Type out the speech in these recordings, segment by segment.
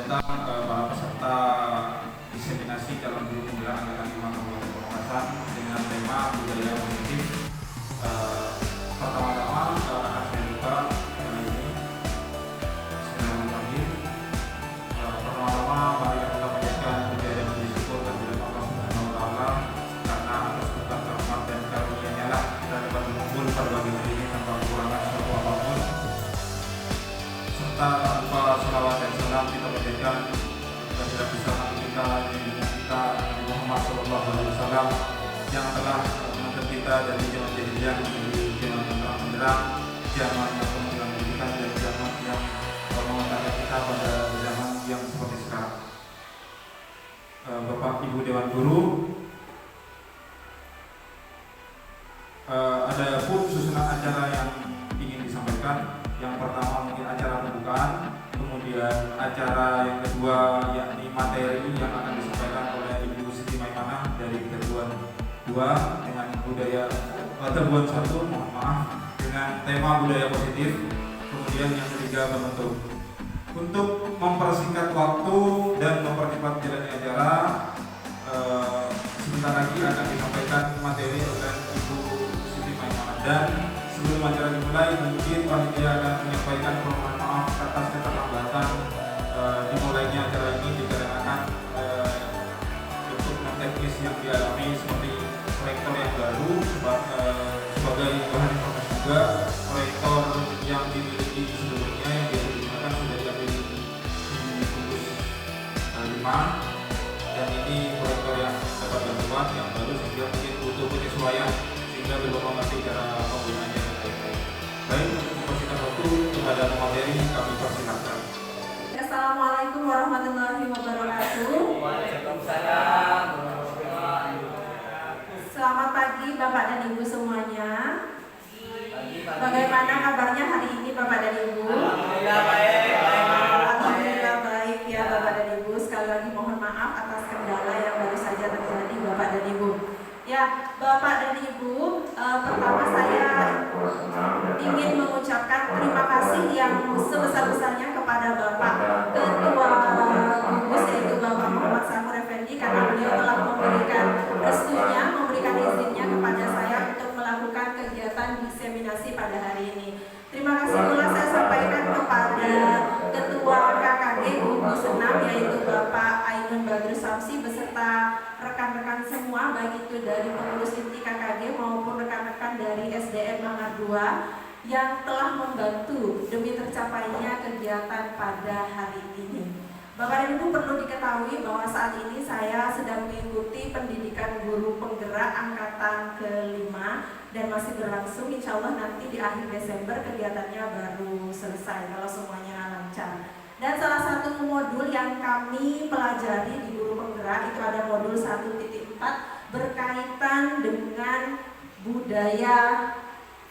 datang para peserta diseminasi calon guru penggerak angkatan 5 Kabupaten Pamekasan dengan tema budaya positif. Pertama-tama akan saya buka ini. Bismillahirrahmanirrahim. Pertama-tama mari kita panjatkan puja dan puji syukur kehadirat Allah Subhanahu wa taala, karena atas berkat rahmat dan karunia-Nya lah kita dapat berkumpul pada pagi hari ini tanpa kekurangan suatu apapun. Serta tanpa salawat dan salam kita panjatkan kehadirat besar Nabi kita, junjungan kita Nabi Muhammad SAW yang telah menuntun kita dari zaman jahiliyah menuju zaman yang menderang, zaman yang penuh dengan pendidikan, dan zaman yang mengantarkan kita pada zaman yang seperti sekarang. Bapak Ibu Dewan Guru, ada pun susunan acara yang ingin disampaikan. Yang pertama mungkin acara pembukaan, kemudian acara yang kedua yakni materi yang akan disampaikan oleh Ibu Siti Maimanah dari Tebuan 2 dengan budaya Tebuan 1, mohon maaf, dengan tema budaya positif. Kemudian yang ketiga penutup. Untuk mempersingkat waktu dan mempercepat jalannya acara, sebentar lagi akan disampaikan materi oleh Ibu Siti Maimanah. Dan sebelum acara dimulai, mungkin panitia akan menyampaikan permohonan maaf atas keterlambatan dimulainya acara ini dikarenakan untuk teknis yang dialami seperti proyektor yang baru sebagai bahan informasi juga. Proyektor yang dimiliki sebelumnya yang biasa digunakan sudah diambil di bungkus 5, dan ini proyektor yang dapat bantuan yang baru sehingga mungkin butuh penyesuaian sehingga belum mengerti cara penggunaannya. Baik, untuk mempersingkat waktu kepada pemateri kami persilakan. Assalamualaikum warahmatullahi wabarakatuh. Waalaikumsalam. Selamat pagi Bapak dan Ibu semuanya. Bagaimana kabarnya hari ini Bapak dan Ibu? Alhamdulillah baik. Alhamdulillah baik ya Bapak dan Ibu. Sekali lagi mohon maaf atas kendala yang baru saja terjadi Bapak dan Ibu. Ya, Bapak dan Ibu, pertama saya ingin mengucapkan terima kasih yang sebesar-besarnya kepada Bapak Ketua Gugus, yaitu Bapak Muhammad Sakur Effendi, karena beliau telah memberikan restunya, memberikan izinnya kepada saya untuk melakukan kegiatan diseminasi pada hari ini. Terima kasih pula saya sampaikan kepada Ketua KKG Gugus 6, yaitu Bapak Ainun Badrus Samsi beserta rekan-rekan semua, baik itu dari pengurus inti KKG maupun rekan-rekan dari SDM Manggar 2 yang telah membantu demi tercapainya kegiatan pada hari ini. Bapak dan Ibu, perlu diketahui bahwa saat ini saya sedang mengikuti pendidikan guru penggerak angkatan ke-5 dan masih berlangsung. Insya Allah nanti di akhir Desember kegiatannya baru selesai kalau semuanya lancar. Dan salah satu modul yang kami pelajari di guru penggerak itu ada modul 1.4 berkaitan dengan budaya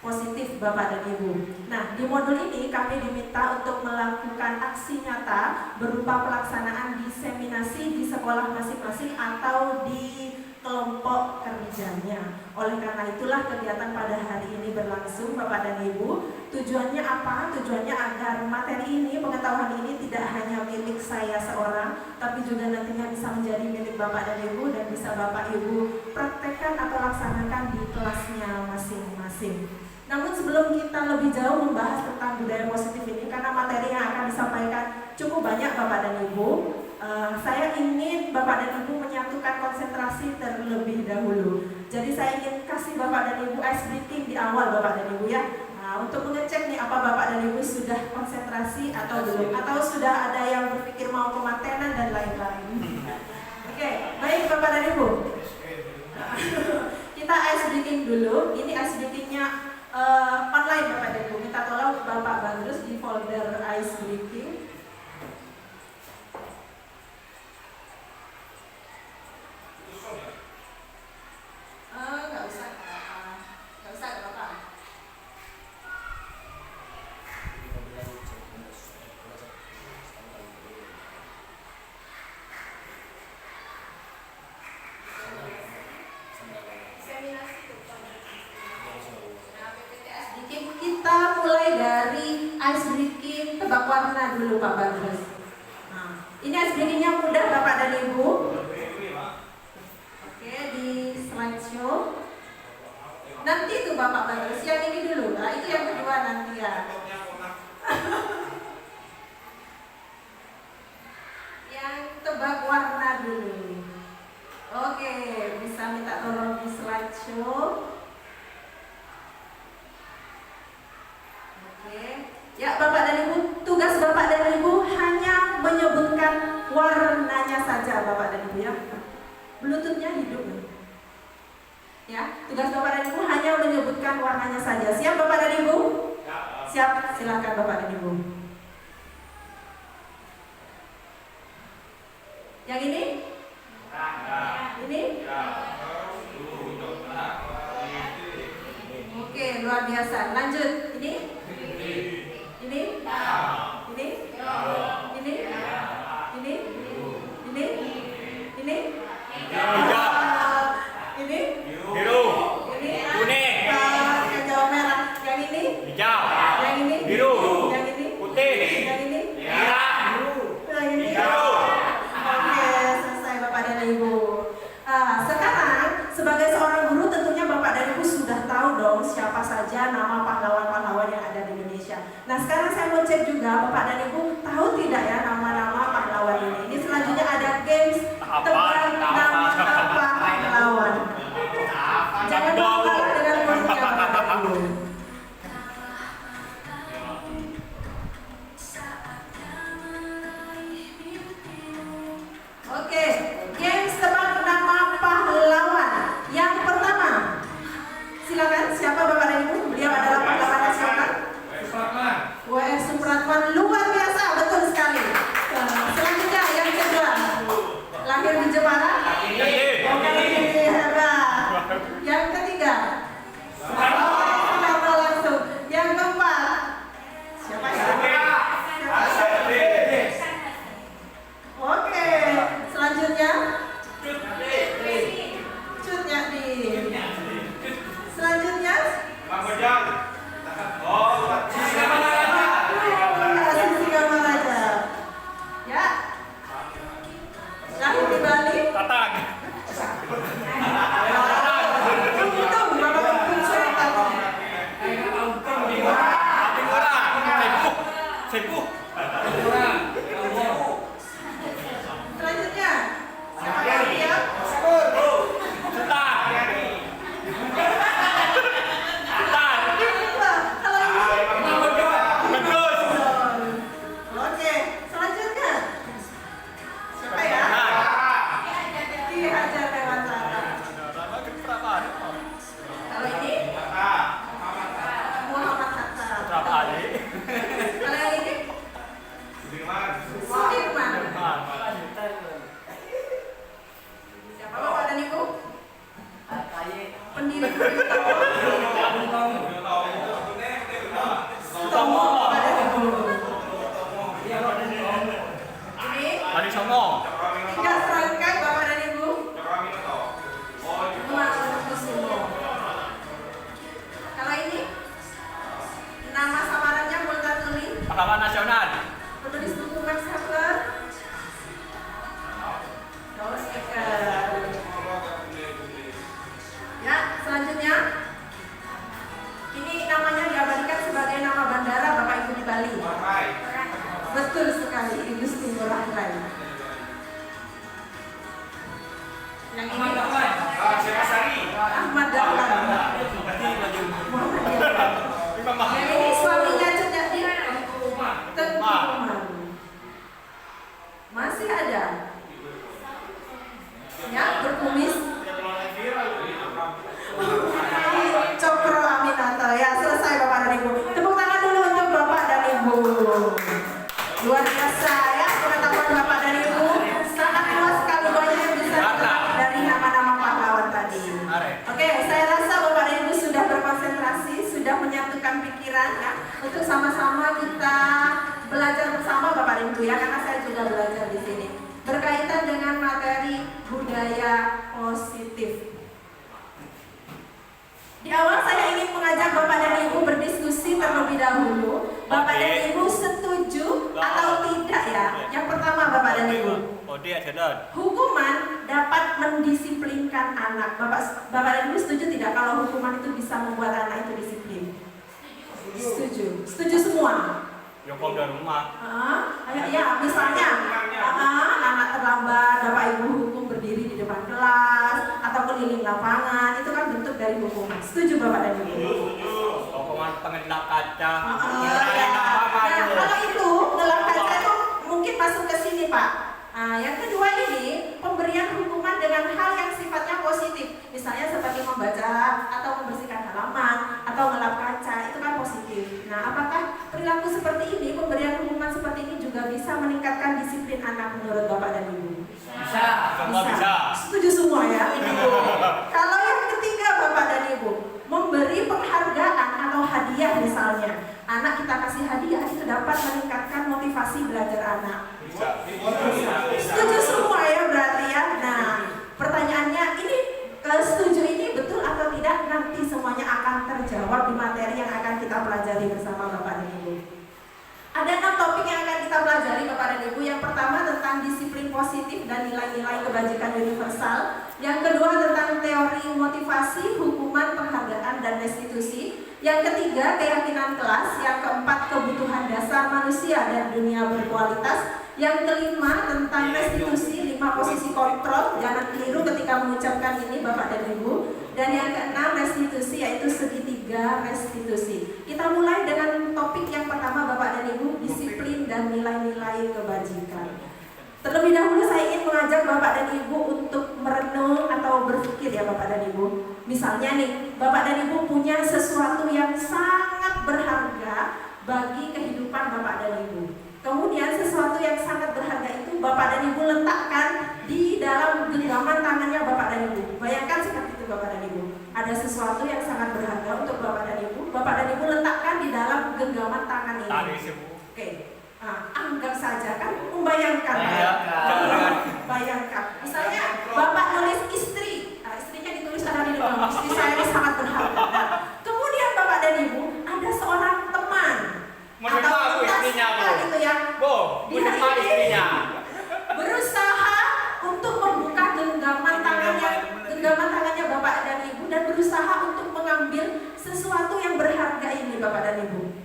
positif Bapak dan Ibu. Nah, di modul ini kami diminta untuk melakukan aksi nyata berupa pelaksanaan diseminasi di sekolah masing-masing atau di kelompok kerjanya. Oleh karena itulah kegiatan pada hari ini berlangsung Bapak dan Ibu. Tujuannya apa? Tujuannya agar materi ini, pengetahuan ini tidak hanya milik saya seorang, tapi juga nantinya bisa menjadi milik Bapak dan Ibu dan bisa Bapak Ibu praktekkan atau laksanakan di kelasnya masing-masing. Namun sebelum kita lebih jauh membahas tentang budaya positif ini, karena materi yang akan disampaikan cukup banyak Bapak dan Ibu, saya ingin Bapak dan Ibu menyatukan konsentrasi terlebih dahulu. Jadi saya ingin kasih Bapak dan Ibu ice breaking di awal Bapak dan Ibu ya. Nah, untuk mengecek nih apa Bapak dan Ibu sudah konsentrasi atau belum, atau sudah ada yang berpikir mau kematenan dan lain-lain. Oke, baik Bapak dan Ibu. Kita ice breaking dulu. Ini ice breakingnya online Bapak dan Ibu. Minta tolong Bapak Badrus di folder ice breaking. Nggak usah Bapak. Kita mulai dari ice breaking tebak warna dulu Pak Badrus. Nah, ini slideshow. Nanti tuh Bapak Bagus, yang ini dulu. Nah, itu yang kedua nanti ya. Yang tebak warna dulu. Oke, bisa minta tolong di slideshow. Oke. Ya, Bapak dan Ibu, tugas Bapak dan Ibu hanya menyebutkan warnanya saja, Bapak dan Ibu ya. Bluetoothnya hidup. Ya, tugas Bapak dan Ibu hanya menyebutkan warnanya saja. Siap Bapak dan Ibu? Siap, silakan Bapak dan Ibu. Yang ini? Ini? Oke, luar biasa. Lanjut. Ini? Ini? Ini? Ini? Ini? Ini? Ini? Ini? Biru. Ini? Kuning. Hijau merah. Yang ini? Hijau. Yang ini? Biru. Yang ini? Putih. Yang ini? Merah. Yang ini? Hijau. Oke, selesai Bapak dan Ibu. Sekarang sebagai seorang guru tentunya Bapak dan Ibu sudah tahu dong siapa saja nama pahlawan-pahlawan yang ada di Indonesia. Nah, sekarang saya mau cek juga Bapak dan Ibu tahu tidak ya nama-nama pahlawan ini. Ini selanjutnya ada games tebak nama pahlawan. Jangan lupa dengan mulutnya Bapak dan Ibu. Oke, games tebak nama pahlawan. Yang pertama, silakan siapa Bapak dan Ibu? Beliau adalah pahlawan nasional. W.R. Supratman, luar biasa, betul sekali. Selanjutnya yang kedua, lahir di Jepara. Oke, hebat. Yang ketiga, Soekarno langsung. Yang keempat, siapa ya? Oke, selanjutnya Cut Nyadi. Selanjutnya Sisi Kamaraja. Ya. Lahir di Bali. Tatang. Untung Bapak Untung Sultan. Sepuh. Selanjutnya siapa lagi ya? Sultan. Kalau ini Bagus. Oke, selanjutnya siapa ya? Ki Hajar Dewantara. Kalau ini Muhammad Hatta. Kalau yang ini Sudirman. Siapa Bapak dan Ibu? Pendiri Tomo Bapak dan Ibu. Ini Adi Songo. tiga serangkai Bapak dan Ibu. Kusumo. Kalau ini nama samarannya Multatuli. Pahlawan nasional. Penulis buku Max Havelaar. Rose Eker. Ya, selanjutnya ini namanya diabadikan sebagai nama bandara Bapak Ibu di Bali. Betul sekali, Igusti Ngurah Rai. Yang ini Ahmad Dahlan. Muhammad Dahlan. Yang ini suaminya Cut Nyadi. Tengku Umar. Masih ada ya berkumis Cokro Aminata. Ya, selesai Bapak dan Ibu. Tepuk tangan dulu untuk Bapak dan Ibu. Luar biasa ya pengetahuan Bapak dan Ibu. Sangat luas sekali banyak yang bisa kita dari nama-nama pahlawan tadi. Oke, saya rasa Bapak dan Ibu sudah berkonsentrasi, sudah menyatukan pikiran ya untuk sama-sama kita belajar bersama Bapak dan Ibu ya, karena saya juga belajar di sini berkaitan dengan materi budaya positif. Di awal saya ingin mengajak Bapak dan Ibu berdiskusi terlebih dahulu. Bapak dan Ibu setuju atau tidak ya? Yang pertama Bapak dan Ibu, hukuman dapat mendisiplinkan anak. Bapak dan Ibu setuju tidak kalau hukuman itu bisa membuat anak itu disiplin? Setuju. Setuju semua? Yang kau dari rumah. Ya, misalnya anak terlambat, Bapak Ibu hukum berdiri di depan kelas atau keliling lapangan, itu kan bentuk dari hukuman. Setuju Bapak dan Ibu? Setuju. Hukuman pengendap kaca. Kalau itu ngelap kaca itu mungkin masuk ke sini Pak. Yang kedua ini pemberian hukuman dengan hal yang sifatnya positif, misalnya seperti membaca atau membersihkan halaman atau ngelap kaca, itu kan positif. Nah, apakah perilaku seperti ini, pemberian hukuman seperti ini juga bisa meningkatkan disiplin anak menurut Bapak dan Ibu? Bisa. Semua bisa. Setuju semua ya? Kalau yang ketiga Bapak dan Ibu, memberi penghargaan atau hadiah misalnya, anak kita kasih hadiah itu dapat meningkatkan motivasi belajar anak. Setuju semua ya berarti ya. Nah, pertanyaannya ini setuju ini betul atau tidak nanti semuanya akan terjawab di materi yang akan kita pelajari bersama Bapak dan Ibu. Ada 6 topik yang akan kita pelajari Bapak dan Ibu. Yang pertama tentang disiplin positif dan nilai-nilai kebajikan universal. Yang kedua tentang teori motivasi, hukuman, penghargaan, dan restitusi. Yang ketiga keyakinan kelas. Yang keempat kebutuhan dasar manusia dan dunia berkualitas. Yang kelima tentang restitusi, 5 posisi kontrol, jangan keliru ketika mengucapkan ini Bapak dan Ibu. Dan yang keenam restitusi, yaitu segitiga restitusi. Kita mulai dengan topik yang pertama Bapak dan Ibu, disiplin dan nilai-nilai kebajikan. Terlebih dahulu saya ingin mengajak Bapak dan Ibu untuk merenung atau berpikir ya Bapak dan Ibu. Misalnya nih, Bapak dan Ibu punya sesuatu yang sangat berharga bagi kehidupan Bapak dan Ibu. Kemudian sesuatu yang sangat berharga itu Bapak dan Ibu letakkan di dalam genggaman tangannya Bapak dan Ibu. Bayangkan seperti itu Bapak dan Ibu. Ada sesuatu yang sangat berharga untuk Bapak dan Ibu. Bapak dan Ibu letakkan di dalam genggaman tangan ini. Oke. Anggap saja kan membayangkan. Bayangkan. Misalnya Bapak nulis istri. Istrinya ditulis ada di dalam. Istri saya ini sangat berharga. Kemudian Bapak dan Ibu ada seorang teman. Menerima istrinya, gitu ya. Menerima istrinya. Berusaha untuk membuka genggaman tangannya Bapak dan Ibu dan berusaha untuk mengambil sesuatu yang berharga ini Bapak dan Ibu.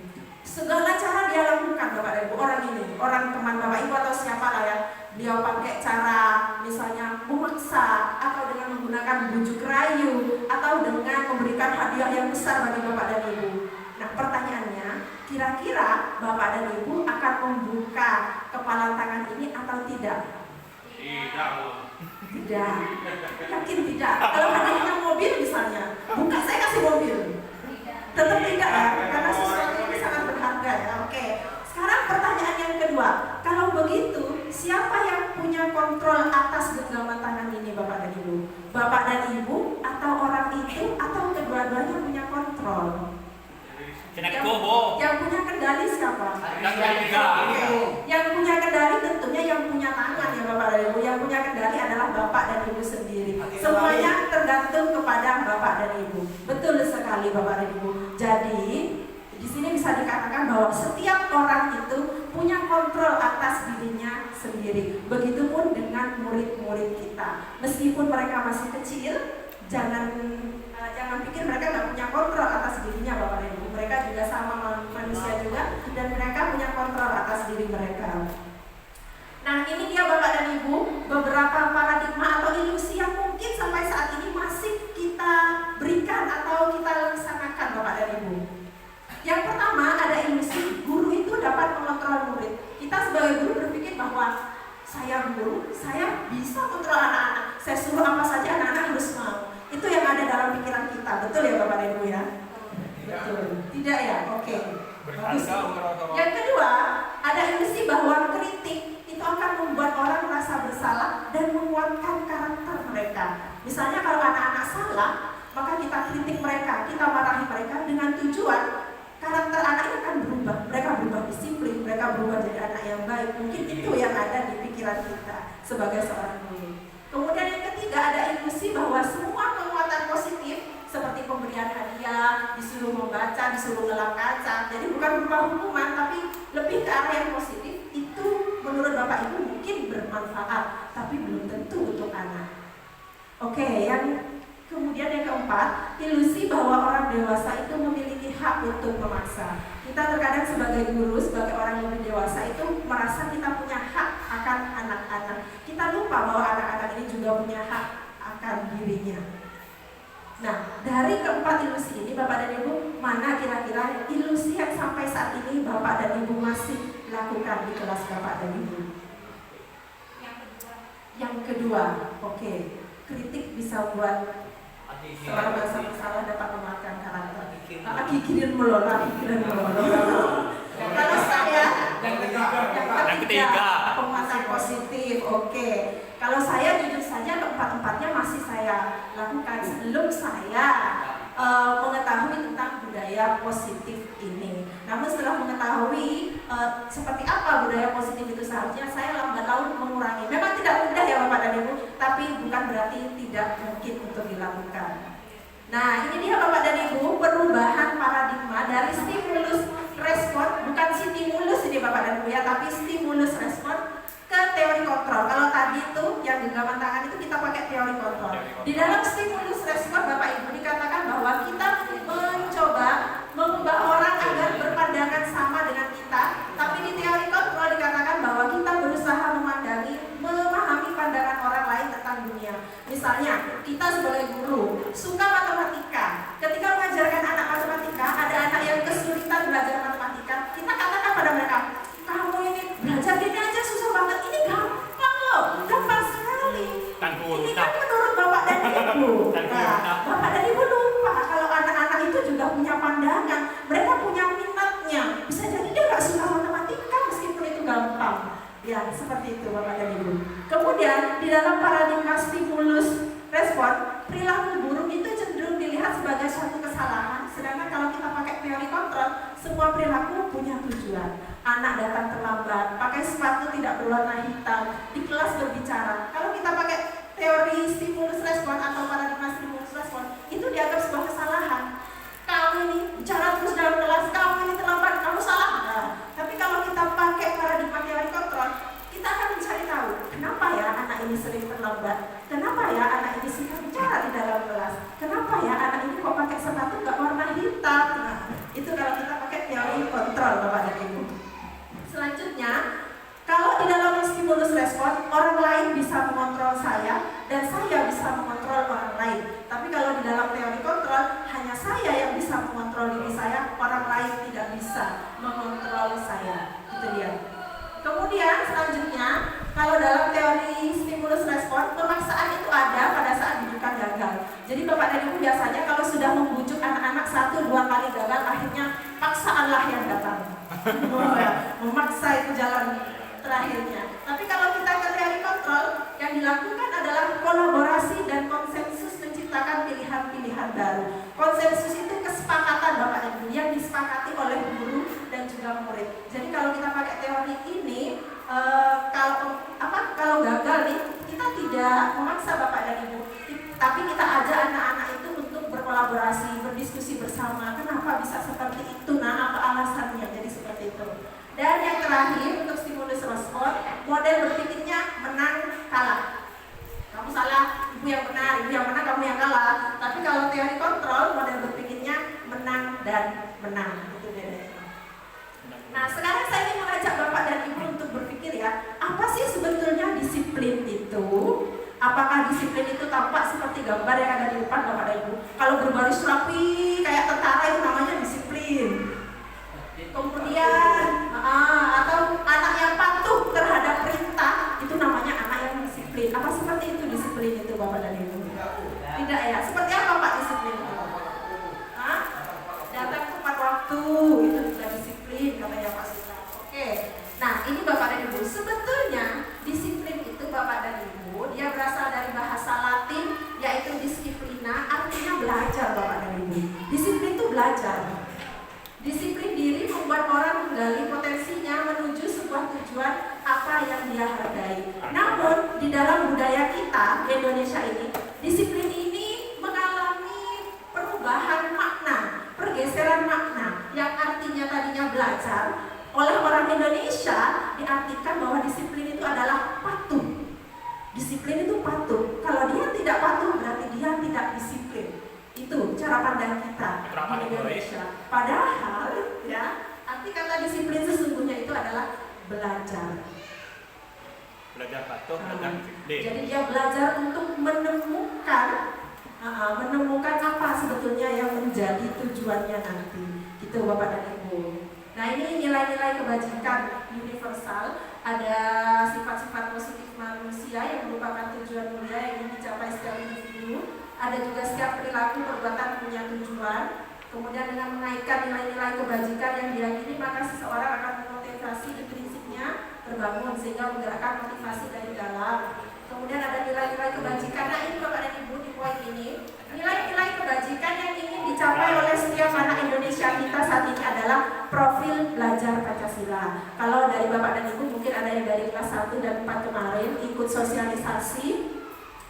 Segala cara dia lakukan Bapak dan Ibu. Orang teman Bapak Ibu atau siapa lah ya. Beliau pakai cara misalnya memaksa atau dengan menggunakan bujuk rayu atau dengan memberikan hadiah yang besar bagi Bapak dan Ibu. Nah, pertanyaannya, kira-kira Bapak dan Ibu akan membuka kepala tangan ini atau tidak? Tidak. Yakin tidak? Kalau hadiahnya mobil misalnya, buka saya kasih mobil. Tetap tidak ya, karena sesuatu ini sangat berharga ya. Oke. Sekarang pertanyaan yang kedua, kalau begitu siapa yang punya kontrol atas genggaman tangan ini Bapak dan Ibu? Bapak dan Ibu atau orang itu atau kedua-duanya punya kontrol? Yang punya kendali siapa? Yang punya kendali tentunya yang punya tangan ya Bapak dan Ibu. Yang punya kendali adalah Bapak dan Ibu sendiri. Semuanya tergantung kepada Bapak dan Ibu. Betul sekali Bapak dan Ibu. Jadi di sini bisa dikatakan bahwa setiap orang itu punya kontrol atas dirinya sendiri. Begitupun dengan murid-murid kita. Meskipun mereka masih kecil, jangan pikir mereka nggak punya kontrol atas dirinya Bapak dan Ibu. Mereka juga sama manusia juga dan mereka punya kontrol atas diri mereka. Nah, ini dia Bapak dan Ibu beberapa paradigma atau ilusi yang mungkin sampai saat ini masih kita berikan atau kita laksanakan Bapak dan Ibu. Yang pertama ada ilusi guru itu dapat mengontrol murid. Kita sebagai guru berpikir bahwa saya guru, saya bisa kontrol anak-anak. Saya suruh apa saja anak-anak harus mau. Itu yang ada dalam pikiran kita, betul ya Bapak dan Ibu ya? Betul. Tidak ya? Oke. Bagus. Yang kedua, ada ilusi bahwa kritik itu akan membuat orang merasa bersalah dan menguatkan karakter mereka. Misalnya kalau anak-anak salah, maka kita kritik mereka, kita marahi mereka dengan tujuan karakter anaknya akan berubah. Mereka berubah disiplin, mereka berubah jadi anak yang baik. Mungkin itu yang ada di pikiran kita sebagai seorang guru. Kemudian yang ketiga ada ilusi bahwa semua penguatan positif seperti pemberian hadiah, disuruh membaca, disuruh ngelap kaca, jadi bukan berupa hukuman tapi lebih ke arah yang positif, itu menurut Bapak Ibu mungkin bermanfaat tapi belum tentu untuk anak. Oke, kemudian yang keempat, ilusi bahwa orang dewasa itu memiliki hak untuk memaksa. Kita terkadang sebagai guru, sebagai orang yang lebih dewasa itu merasa kita punya hak akan anak-anak. Kita lupa bahwa anak-anak ini juga punya hak akan dirinya. Nah, dari keempat ilusi ini, Bapak dan Ibu, mana kira-kira ilusi yang sampai saat ini Bapak dan Ibu masih lakukan di kelas Bapak dan Ibu? Yang kedua, oke. Kritik bisa buat seorang bersalah dapat memakan karakter. Pikiran melolong. Kalau saya, yang ketiga, penguatan positif. Oke. Kalau saya jujur saja keempat-empatnya masih saya lakukan sebelum saya mengetahui tentang budaya positif ini. Namun setelah mengetahui seperti apa budaya positif itu seharusnya, saya lambat laun mengurangi. Memang tidak mudah ya Bapak dan Ibu, tapi bukan berarti tidak mungkin untuk dilakukan. Nah, ini dia Bapak dan Ibu, perubahan paradigma dari stimulus respon, bukan stimulus ini Bapak dan Ibu ya, tapi stimulus respon ke teori kontrol. Kalau tadi itu yang genggaman tangan itu kita pakai teori kontrol. Di dalam stimulus respon Bapak Ibu dikatakan bahwa kita mencoba mengubah orang agar berpandangan sama dengan kita, tapi di teori kontrol dikatakan bahwa kita berusaha memahami pandangan orang lain tentang dunia. Misalnya, kita sebagai guru suka matematika. Ketika mengajarkan anak matematika, ada anak yang kesulitan belajar matematika, kita katakan pada mereka, kamu ini belajar gini aja susah banget, ini gampang loh, gampang sekali. Ini kan menurut Bapak dan Ibu. Nah, Bapak dan Ibu lupa kalau anak-anak itu juga punya pandangan, mereka punya minatnya. Bisa jadi dia gak suka matematika meskipun itu gampang. Ya, seperti itu Bapak dan Ibu. Kemudian di dalam paradigma stimulus respon, perilaku buruk itu cenderung dilihat sebagai suatu kesalahan. Sedangkan kalau kita pakai teori kontrol, semua perilaku punya tujuan. Anak datang terlambat, pakai sepatu tidak berwarna hitam, di kelas berbicara. Kalau kita pakai teori stimulus respon atau paradigma stimulus respon, itu dianggap sebuah kesalahan. Kamu ini bicara terus dalam kelas, kamu ini terlambat, kamu salah. Nah, tapi kalau kita pakai paradigma teori kontrol, kita akan mencari tahu kenapa ya anak ini sering terlambat, kenapa ya anak ini suka bicara di dalam kelas, kenapa ya anak ini kok pakai sepatu gak warna hitam. Nah, itu kalau kita pakai teori kontrol Bapak dan Ibu. Selanjutnya, kalau di dalam stimulus respon, orang lain bisa mengontrol saya dan saya bisa mengontrol orang lain. Tapi kalau di dalam teori kontrol, hanya saya yang bisa mengontrol diri saya, orang lain tidak bisa mengontrol saya. Itu dia. Kemudian selanjutnya, kalau dalam teori stimulus respon, pemaksaan itu ada pada saat didikan gagal. Jadi Bapak dan Ibu biasanya kalau sudah membujuk anak-anak 1-2 kali gagal, akhirnya paksaanlah yang datang. Memaksa itu jalan terakhirnya. Tapi kalau kita ke teori kontrol, yang dilakukan adalah kolaborasi dan konsensus menciptakan pilihan-pilihan baru. Konsensus itu kesepakatan Bapak dan Ibu yang disepakati oleh guru dan juga murid. Jadi kalau kita pakai teori ini, kalau gagal nih, kita tidak memaksa Bapak dan Ibu, tapi kita ajak anak-anak itu untuk berkolaborasi, berdiskusi bersama. Kenapa bisa seperti itu? Nah, apa alasannya? Jadi seperti itu. Dan yang terakhir untuk stimulus respon, model berpikirnya menang kalah. Kamu salah, ibu yang benar, kamu yang kalah. Tapi kalau teori kontrol, model berpikirnya menang dan menang. Itu bedanya. Nah, sekarang saya ingin mengajak Bapak dan Ibu untuk berpikir ya, apa sih sebetulnya disiplin itu? Apakah disiplin itu tampak seperti gambar yang ada di depan Bapak dan Ibu? Kalau berbaris rapi kayak tentara itu namanya disiplin. Kemudian atau anak yang patuh terhadap perintah itu namanya anak yang disiplin. Apa seperti itu disiplin itu Bapak dan Ibu? Tidak ya. Seperti apa Pak disiplin itu? Datang tepat waktu itu juga disiplin katanya Pak Sita. Oke. Nah ini Bapak dan Ibu, sebetulnya disiplin itu Bapak dan Ibu dia berasal dari bahasa Latin yaitu disciplina, artinya belajar Bapak dan Ibu. Disiplin itu belajar. Disiplin diri membuat orang menggali potensinya menuju sebuah tujuan apa yang dia hargai. Namun di dalam budaya kita di Indonesia ini, disiplin ini mengalami perubahan makna, pergeseran makna yang artinya tadinya belajar oleh orang Indonesia diartikan bahwa disiplin itu adalah patuh. Disiplin itu patuh. Kalau dia tidak patuh berarti dia tidak disiplin. Itu cara pandang kita di Indonesia. Padahal ya, arti kata disiplin sesungguhnya itu adalah belajar. Belajar patuh, belajar disiplin. Jadi dia belajar untuk menemukan apa sebetulnya yang menjadi tujuannya nanti. Gitu Bapak dan Ibu. Nah ini nilai-nilai kebajikan universal. Ada sifat-sifat positif manusia yang merupakan tujuan mulia yang ingin dicapai setiap individu. Ada juga setiap perilaku perbuatan punya tujuan. Kemudian dengan menaikkan nilai-nilai kebajikan yang diyakini, maka seseorang akan memotivasi di prinsipnya terbangun sehingga menggerakkan motivasi dari dalam. Kemudian ada nilai-nilai kebajikan. Nah ini Bapak dan Ibu di poin ini, nilai-nilai kebajikan yang ingin dicapai oleh setiap anak Indonesia kita saat ini adalah profil belajar Pancasila. Kalau dari Bapak dan Ibu mungkin ada yang dari kelas 1 dan 4 kemarin ikut sosialisasi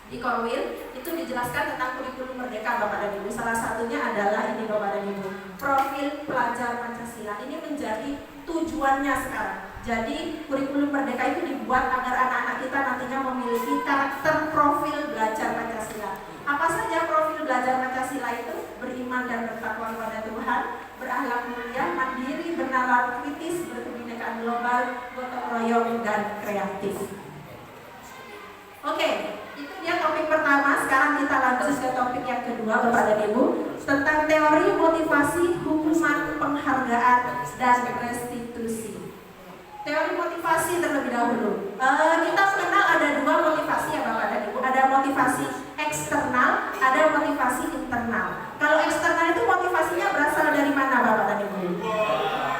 di Korwil, itu dijelaskan tentang kurikulum merdeka Bapak dan Ibu. Salah satunya adalah ini Bapak dan Ibu, profil pelajar Pancasila. Ini menjadi tujuannya sekarang. Jadi kurikulum merdeka itu dibuat agar anak-anak kita nantinya memiliki karakter profil belajar Pancasila. Apa saja profil belajar Pancasila itu? Beriman dan bertakwa kepada Tuhan, berakhlak mulia, mandiri, bernalar kritis, berkebinekaan global, gotong royong, dan kreatif. Oke, itu dia topik pertama. Sekarang kita lanjut ke topik yang kedua Bapak dan Ibu, tentang teori motivasi, hukuman, penghargaan, dan restitusi. Teori motivasi terlebih dahulu. Kita mengenal ada dua motivasi ya Bapak dan Ibu. Ada motivasi eksternal, ada motivasi internal. Kalau eksternal itu motivasinya berasal dari mana Bapak dan Ibu?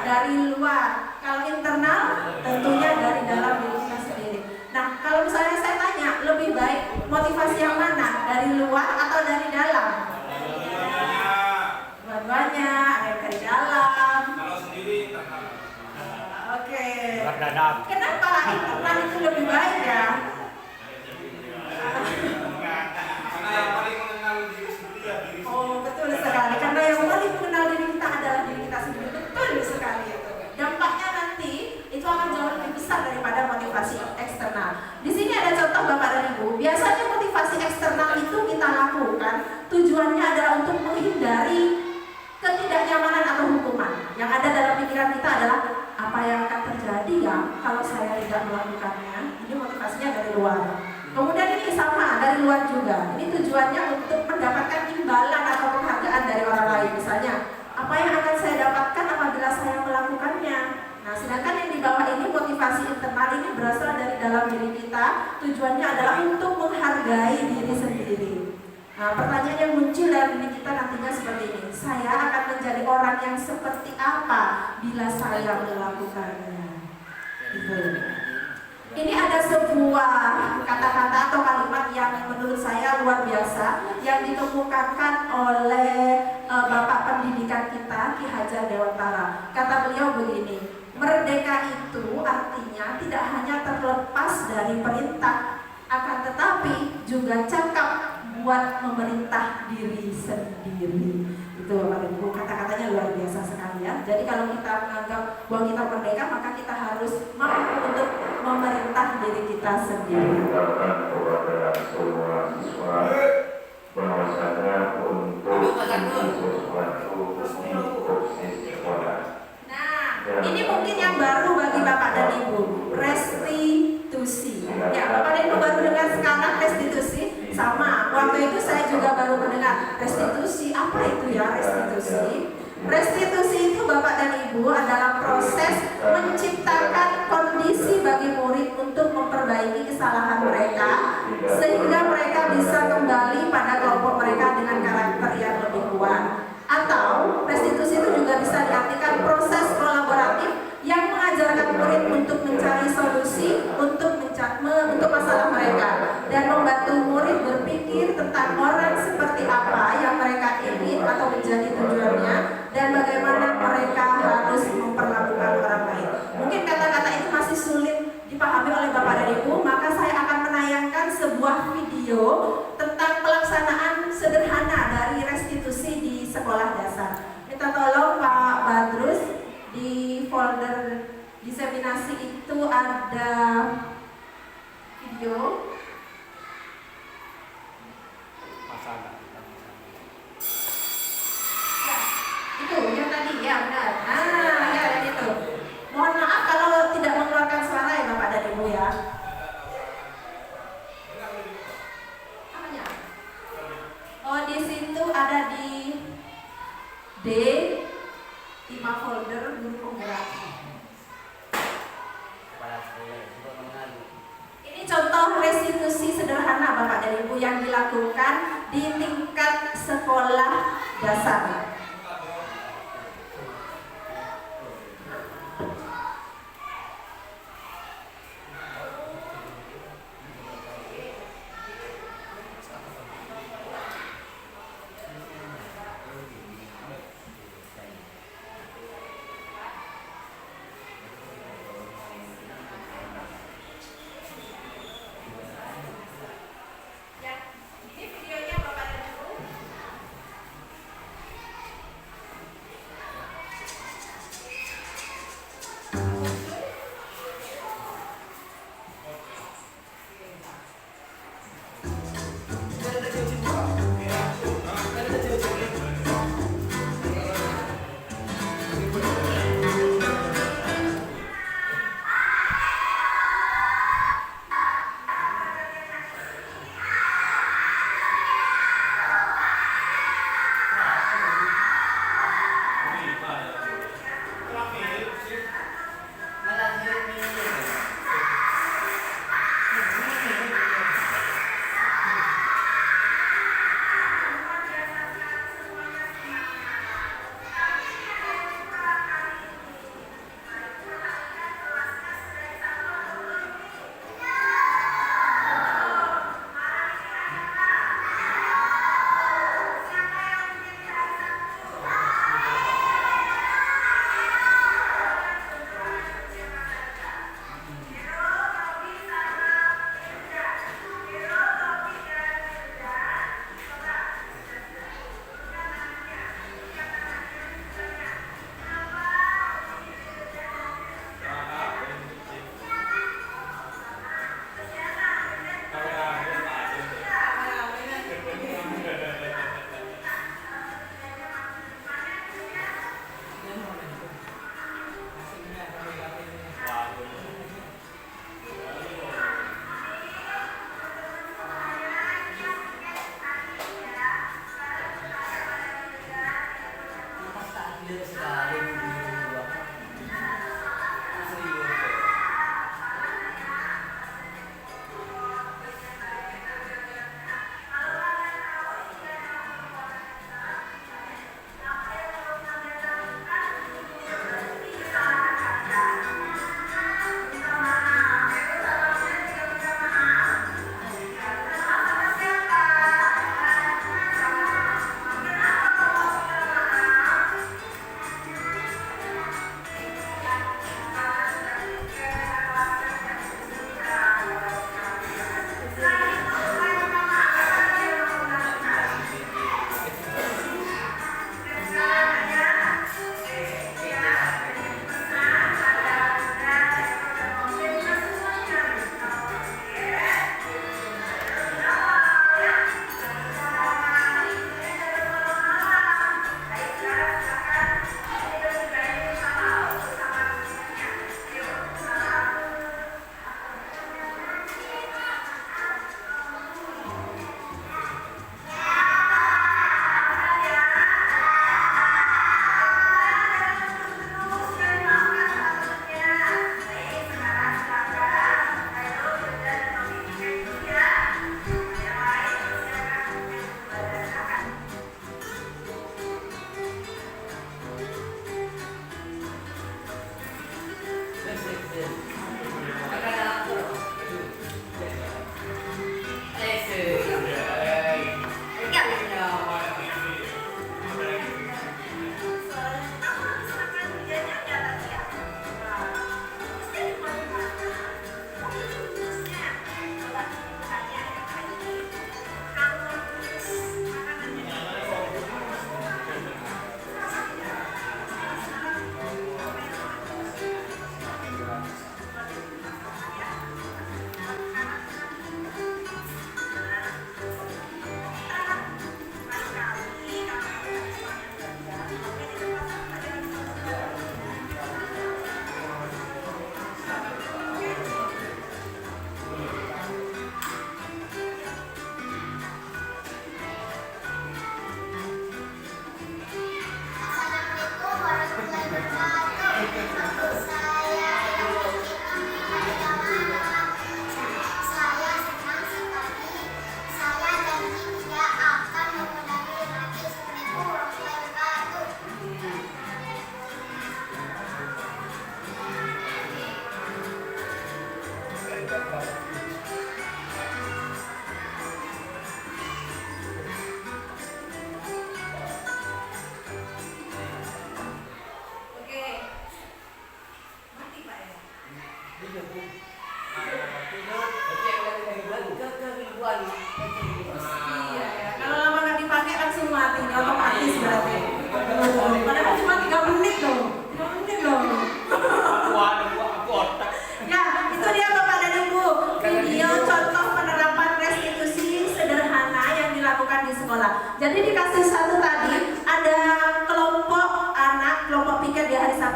Dari luar. Kalau internal tentunya dari dalam diri kita sendiri. Nah, kalau misalnya saya tanya, lebih baik motivasi yang mana? Dari luar atau dari dalam? Dua-duanya, ada yang dari dalam. Kalau sendiri internal. Oke. Berdadak. Kenapa internal itu lebih baik ya? Karena yang paling mengenal diri sendiri ya diri sendiri. Oh betul sekali. Karena yang paling mengenal diri kita adalah diri kita sendiri. Betul sekali itu. Dampaknya nanti itu akan jauh lebih besar daripada motivasi eksternal. Di sini ada contoh Bapak dan Ibu. Biasanya motivasi eksternal itu kita lakukan tujuannya adalah untuk menghindari ketidaknyamanan atau hukuman. Yang ada dalam pikiran kita adalah apa yang akan terjadi ya kalau saya tidak melakukannya. Ini motivasinya dari luar. Kemudian ini sama dari luar juga. Ini tujuannya untuk mendapatkan imbalan atau penghargaan dari orang lain. Misalnya, apa yang akan saya dapatkan apabila saya melakukannya. Nah, sedangkan yang di bawah ini motivasi internal ini berasal dari dalam diri kita. Tujuannya adalah untuk menghargai diri sendiri. Nah, pertanyaan yang muncul dalam diri kita nantinya seperti ini. Saya akan menjadi orang yang seperti apa bila saya melakukannya? Gitu. Ini ada sebuah kata-kata atau kalimat yang menurut saya luar biasa yang dikemukakan oleh Bapak Pendidikan kita Ki Hajar Dewantara. Kata beliau begini, merdeka itu artinya tidak hanya terlepas dari perintah, akan tetapi juga cakap buat memerintah diri sendiri. Itu Bapak Ibu, kata-katanya luar biasa sekali ya. Jadi kalau kita menganggap bahwa kita merdeka, maka kita harus mampu untuk memerintah diri kita sendiri. Kepada semua siswa bahwasanya untuk sesuatu di kursi sekolah. Nah, ini mungkin yang baru bagi Bapak dan Ibu, restitusi. Ya, Bapak dan Ibu baru dengar sekarang restitusi. Sama, waktu itu saya juga baru mendengar restitusi. Apa itu ya restitusi? Restitusi itu Bapak dan Ibu adalah proses menciptakan kondisi bagi murid untuk memperbaiki kesalahan mereka sehingga mereka bisa kembali pada kelompok mereka dengan karakter yang lebih kuat. Atau restitusi itu juga bisa diartikan proses kolaboratif yang mengajarkan murid untuk mencari solusi untuk masalah mereka dan membantu murid berpikir tentang orang seperti apa yang mereka ingin atau menjadi tujuannya dan bagaimana mereka harus memperlakukan orang lain. Mungkin ada di D 5 folder guru penggerak. Ini contoh restitusi sederhana Bapak dan Ibu yang dilakukan di tingkat sekolah dasar. Ini videonya Bapak dan Ibu.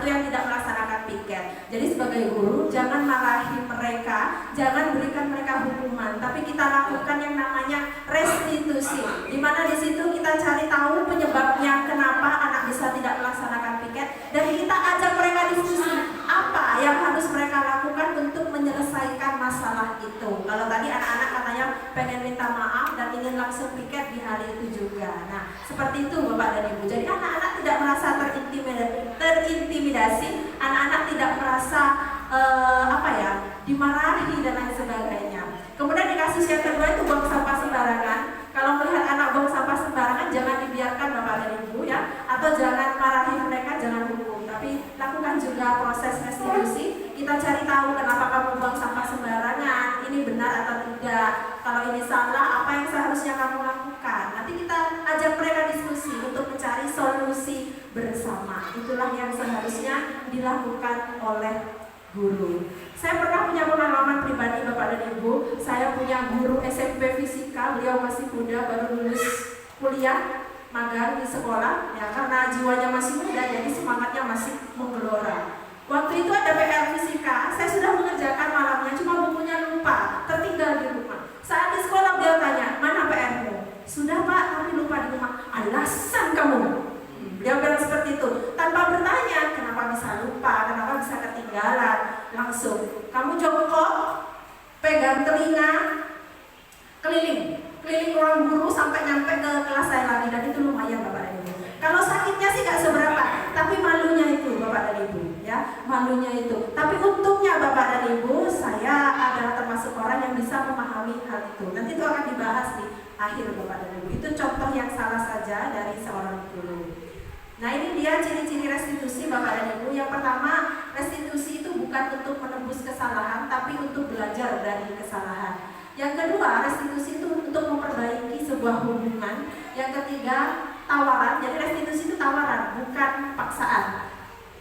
satu yang tidak melaksanakan piket. Jadi sebagai guru, jangan marahi mereka, jangan berikan mereka hukuman, tapi kita lakukan yang namanya restitusi, di mana di situ kita cari tahu penyebabnya kenapa anak bisa tidak melaksanakan piket, dan kita ajak mereka diskusi apa yang harus mereka lakukan untuk menyelesaikan masalah itu. Kalau tadi anak-anak katanya pengen minta maaf dan ingin langsung piket di hari itu juga. Nah, seperti itu Bapak dan Ibu. Jadi anak-anak tidak merasa terintimidasi, anak-anak tidak merasa dimarahi dan lain sebagainya. Kemudian di kasus yang kedua itu buang sampah sembarangan. Kalau melihat anak buang sampah sembarangan, jangan dibiarkan Bapak dan Ibu ya, atau jangan marahi mereka, jangan hukum, tapi lakukan juga proses restitusi. Kita cari tahu kenapa kamu buang sampah sembarangan, ini benar atau tidak. Kalau ini salah, apa yang seharusnya kamu lakukan? Nanti kita ajak mereka diskusi untuk mencari solusi bersama. Itulah yang seharusnya dilakukan oleh guru. Saya pernah punya pengalaman pribadi Bapak dan Ibu. Saya punya guru SMP fisika, beliau masih muda, baru lulus kuliah, magang di sekolah. Ya, karena jiwanya masih muda, jadi semangatnya masih menggelora. Waktu itu ada PR fisika, saya sudah mengerjakan malamnya, cuma bukunya lupa, tertinggal di rumah. Saat di sekolah beliau tanya, mana PR-mu? Sudah Pak, tapi lupa di rumah. Alasan kamu? Beliau bilang seperti itu, tanpa bertanya kenapa bisa lupa, kenapa bisa ketinggalan. Langsung, kamu jongkok, pegang telinga, keliling ruang guru sampai nyampe ke kelas saya lagi, dan itu lumayan Bapak dan Ibu. Kalau sakitnya sih gak seberapa, tapi malunya itu Bapak dan Ibu, ya malunya itu. Tapi untungnya Bapak dan Ibu, saya adalah termasuk orang yang bisa memahami hal itu. Nanti itu akan dibahas di akhir Bapak dan Ibu. Itu contoh yang salah saja dari seorang guru. Nah, ini dia ciri-ciri restitusi Bapak dan Ibu. Yang pertama, restitusi itu bukan untuk menebus kesalahan, tapi untuk belajar dari kesalahan. Yang kedua, restitusi itu untuk memperbaiki sebuah hubungan. Yang ketiga, tawaran. Jadi restitusi itu tawaran, bukan paksaan.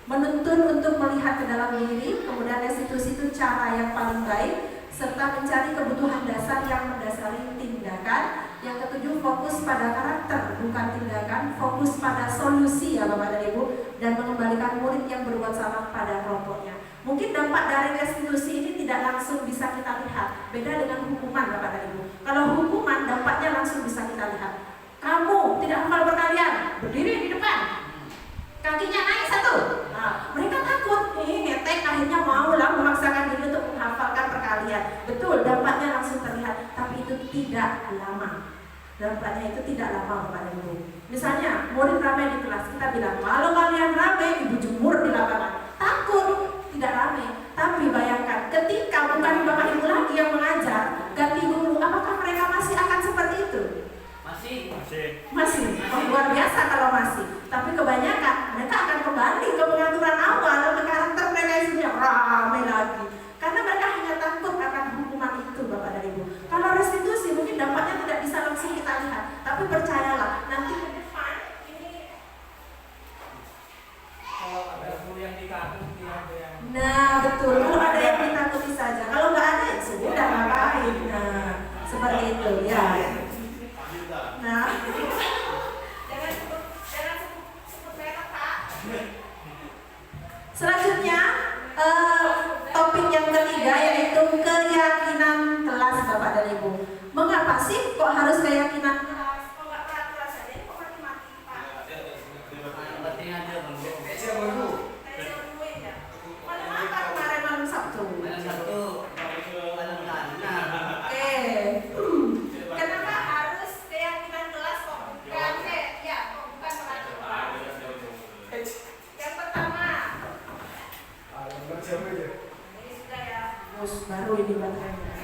Menuntun untuk melihat ke dalam diri. Kemudian restitusi itu cara yang paling baik, serta mencari kebutuhan dasar yang mendasari tindakan. Yang ketujuh, fokus pada karakter, bukan tindakan. Fokus pada solusi ya Bapak dan Ibu, dan mengembalikan murid yang berbuat salah pada kelompoknya. Mungkin dampak dari restitusi ini tidak langsung bisa kita lihat, beda dengan hukuman Bapak dan Ibu. Kalau hukuman dampaknya langsung bisa kita lihat. Kamu tidak hafal perkalian, berdiri di depan, kakinya naik satu. Nah, mereka takut, ngetek, akhirnya maulah memaksakan diri untuk menghafalkan perkalian. Betul, dampaknya langsung terlihat, tapi itu tidak lama. Dampaknya itu tidak lama Bapak dan Ibu. Misalnya, murid ramai di kelas, kita bilang, kalau kalian ramai, ibu jemur di lapangan. Takut, tidak ramai. Tapi bayangkan, ketika bukan Bapak Ibu lagi yang mengajar, ganti guru, apakah mereka masih akan seperti itu? Masih. Oh, luar biasa kalau masih. Tapi kebanyakan mereka akan kembali ke pengaturan awal, ke karakter mereka isinya ramai lagi. Karena mereka hanya takut akan hukuman itu Bapak dan Ibu. Kalau restitusi mungkin dampaknya tidak bisa langsung kita lihat, tapi percayalah nanti ke depan ini. Kalau ada guru yang ditakuti, ada yang. Nah betul, kalau ada yang ditakuti saja. Kalau nggak ada ya sudah ngapain. Nah seperti itu ya. Nah, jangan sebut merek Pak. Selanjutnya topik yang ketiga yaitu keyakinan kelas Bapak dan Ibu. Mengapa sih kok harus keyakinan kelas? Kok nggak peraturan saja? Ini kok mati-mati Pak? Malam apa kemarin malam Sabtu? Kenapa harus keyakinan kelas kok bukan bukan peraturan? Yang pertama, ini sudah ya, baru ini baterainya.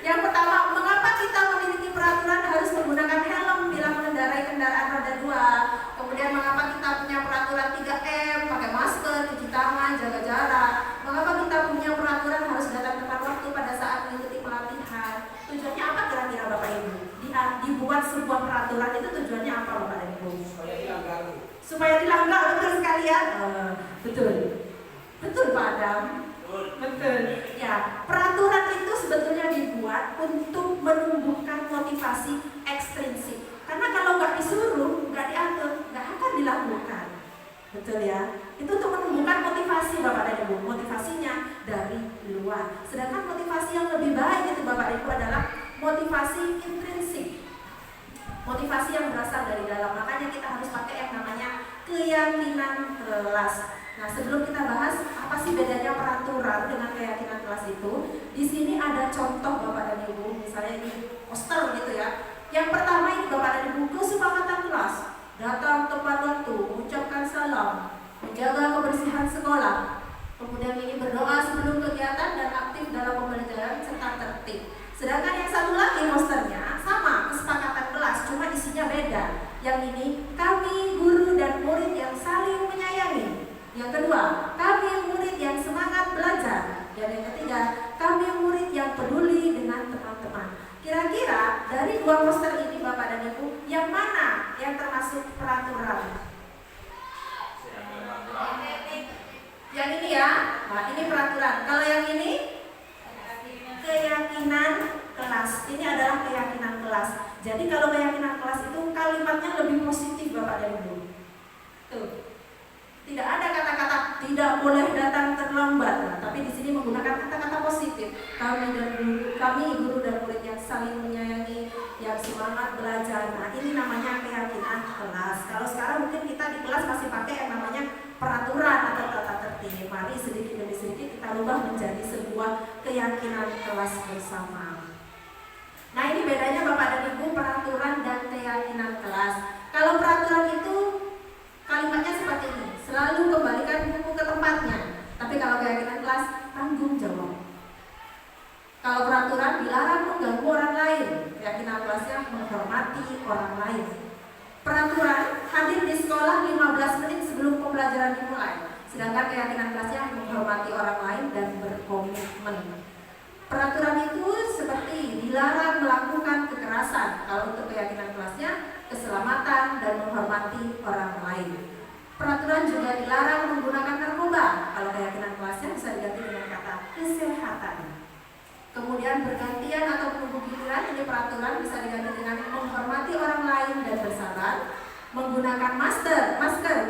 Yang pertama, mengapa kita memiliki peraturan harus menggunakan helm bila mengendarai kendaraan roda 2? Kemudian mengapa kita punya peraturan 3M, pakai masker, cuci tangan, jaga jarak? Mengapa kita punya peraturan harus datang tepat waktu pada saat mengikuti pelatihan? Tujuannya apa kira-kira Bapak Ibu? Dibuat sebuah peraturan itu tujuannya apa Bapak dan Ibu? Supaya dilanggar, betul sekalian? Betul Pak Adam? Betul. Ya, peraturan itu sebetulnya dibuat untuk menumbuhkan motivasi ekstrinsik. Karena kalau nggak disuruh, nggak diatur, nggak akan dilakukan. betul ya. Itu untuk menumbuhkan motivasi Bapak dan Ibu, motivasinya dari luar. Sedangkan motivasi yang lebih baik itu Bapak dan Ibu adalah motivasi intrinsik, motivasi yang berasal dari dalam. Makanya kita harus pakai yang namanya keyakinan kelas. Nah, sebelum kita bahas apa sih bedanya peraturan dengan keyakinan kelas itu, di sini ada contoh Bapak dan Ibu, misalnya ini poster gitu ya. Yang pertama ini Bapak dan Ibu, kesepakatan kelas, datang tepat waktu, mengucapkan salam, menjaga kebersihan sekolah. Kemudian ini berdoa sebelum kegiatan dan aktif dalam pembelajaran serta tertib. Sedangkan yang satu lagi posternya sama, kesepakatan kelas, cuma isinya beda. Yang ini, kami guru dan murid yang saling menyayangi. Yang kedua, kami murid yang semangat belajar. Dan yang ketiga, kami murid yang peduli dengan teman-teman. Kira-kira dari dua poster ini Bapak dan Ibu, yang mana yang termasuk peraturan? Yang ini ya, nah ini peraturan. Kalau yang ini, keyakinan kelas. Ini adalah keyakinan kelas. Jadi kalau keyakinan kelas itu kalimatnya lebih positif Bapak dan Ibu. Tuh. Tidak ada kata-kata tidak boleh datang terlambat. Nah, tapi di sini menggunakan kata-kata positif. Kami guru dan murid yang saling menyayangi, yang semangat belajar. Nah, ini namanya keyakinan kelas. Kalau sekarang mungkin kita di kelas masih pakai yang namanya peraturan atau tata tertib. Mari sedikit demi sedikit kita ubah menjadi sebuah keyakinan kelas bersama. Nah, ini bedanya Bapak dan Ibu peraturan dan keyakinan kelas. Kalau peraturan itu kalimatnya seperti ini, selalu kembalikan buku ke tempatnya. Tapi kalau keyakinan kelas, tanggung jawab. Kalau peraturan dilarang mengganggu orang lain, keyakinan kelasnya menghormati orang lain. Peraturan hadir di sekolah 15 menit sebelum pembelajaran dimulai. Sedangkan keyakinan kelasnya menghormati orang lain dan berkomitmen. Peraturan itu seperti dilarang melakukan kekerasan. Kalau untuk keyakinan kelasnya, keselamatan dan menghormati orang lain. Peraturan juga dilarang menggunakan narkoba. Kalau keyakinan kelasnya bisa diganti dengan kata kesehatan. Kemudian bergantian atau menunggu giliran, ini peraturan bisa diganti dengan menghormati orang lain dan bersabar. Menggunakan masker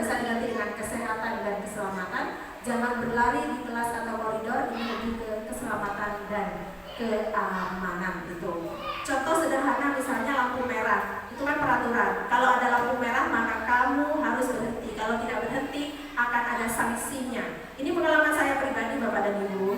bisa diganti dengan kesehatan dan keselamatan. Jangan berlari di kelas atau koridor, ini lebih ke keselamatan dan keamanan itu. Contoh sederhana misalnya lampu merah, itu kan peraturan. Kalau ada lampu merah maka kamu harus berhenti. Kalau tidak berhenti akan ada sanksinya. Ini pengalaman saya pribadi Bapak dan Ibu.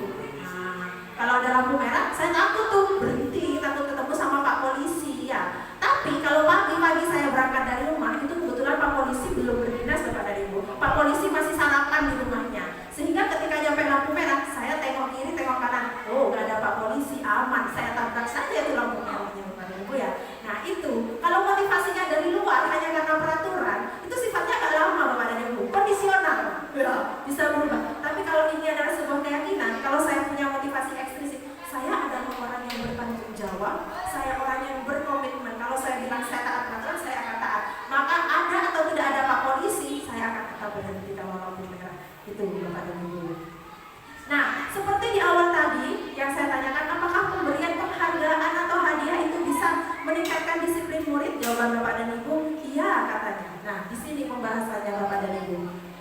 Kalau ada lampu merah, saya takut tuh berhenti, takut ketemu sama Pak Polisi ya. Tapi kalau pagi-pagi saya berangkat dari rumah, itu kebetulan Pak Polisi belum berdinas Bapak dan Ibu. Pak Polisi masih sarapan di rumahnya. Sehingga ketika nyampe lampu merah, saya tengok kiri, tengok kanan. Oh, gak ada Pak Polisi, aman. Saya tabrak saja itu lampu merahnya Bapak dan Ibu ya. Nah itu, kalau motivasinya dari luar hanya karena peraturan, itu sifatnya gak lama Bapak dan Ibu, kondisional ya, bisa berubah. Tapi kalau ini adalah sebuah keyakinan, kalau saya punya motivasi ekstrinsik, saya adalah orang yang bertanggung jawab, saya orang yang berkomitmen. Kalau saya bilang saya taat peraturan, saya akan taat. Maka ada atau tidak ada Pak Polisi, saya akan tetap berhenti kalau lampu merah. Itu Bapak dan Ibu. Nah, seperti di awal tadi yang saya tanyakan, apakah pemberian penghargaan atau hadiah itu bisa meningkatkan disiplin murid? Jawaban Bapak dan Ibu, iya katanya. Nah, di sini pembahasannya Bapak dan Ibu.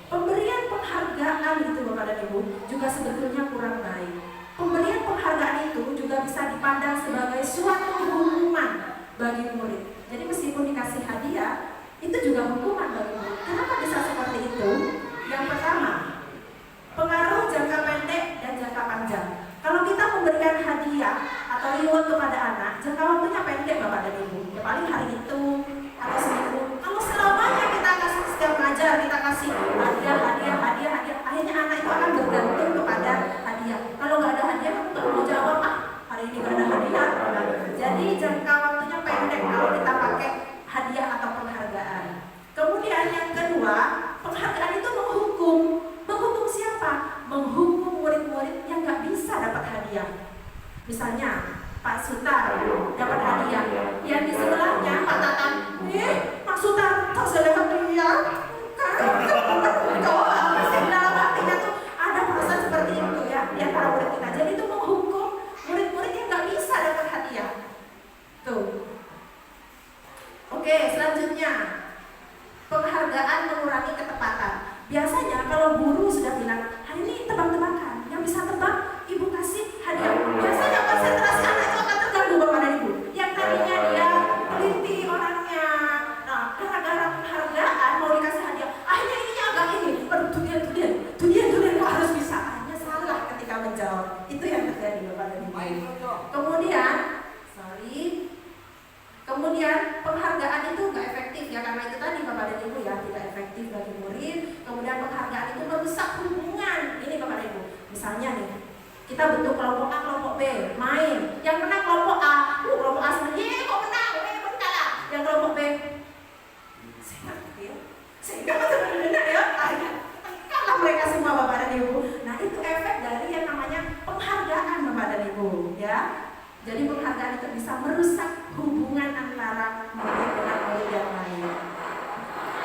Pemberian penghargaan itu Bapak dan Ibu juga sebetulnya kurang baik. Pemberian penghargaan itu juga bisa dipandang sebagai suatu hukuman bagi murid. Jadi meskipun dikasih hadiah, itu juga hukuman bagi murid. Kenapa bisa seperti itu? Yang pertama, pengaruh jangka pendek dan jangka panjang. Kalau kita memberikan hadiah atau reward kepada anak, jangka waktunya pendek Bapak dan Ibu. Ya paling hari itu atau seminggu. Kalau selamanya kita kasih setiap ngajar, kita kasih hadiah, akhirnya anak itu akan bergantung kepada hadiah. Kalau nggak ada hadiah, nggak mau jawab, hari ini nggak ada hadiah. Jadi jangka waktunya pendek kalau kita pakai hadiah atau penghargaan. Kemudian yang kedua, penghargaan itu menghukum. Menghukum siapa? Menghukum murid-murid yang nggak bisa dapat hadiah. Misalnya Pak Sutar dapat hadiah, yang di sebelahnya Pak Tatan, Pak Sutar tak saya dapat hadiah. Dalam hatinya tuh ada perasaan seperti itu ya di antara murid kita. Jadi itu menghukum murid-murid yang nggak bisa dapat hadiah. Tuh. Oke, selanjutnya penghargaan mengurangi ketepatan. biasanya kalau guru sudah bilang, hari ini tebak-tebakan, yang bisa tebak ibu kasih hadiah. Biasanya konsentrasi anak itu akan terganggu Bapak dan Ibu. Yang tadinya dia teliti orangnya, nah gara-gara penghargaan mau dikasih hadiah, akhirnya ininya agak ini, aduh tudian kok harus bisa. Akhirnya salah ketika menjawab. Itu yang terjadi Bapak dan Ibu. Kemudian penghargaan itu nggak efektif ya, karena itu tadi Bapak dan Ibu ya, tidak efektif bagi murid. Kemudian penghargaan itu merusak hubungan. Ini Bapak dan Ibu, misalnya nih, kita bentuk kelompok A, kelompok B, main. Yang menang kelompok A, kelompok A sebenarnya kok menang, bentar lah. Yang kelompok B, saya nggak ngerti ya, saya nggak benar ya. Akhirnya kalah mereka semua Bapak dan Ibu. Nah itu efek dari yang namanya penghargaan Bapak dan Ibu ya. Jadi penghargaan itu bisa merusak hubungan antara murid dengan murid yang lain.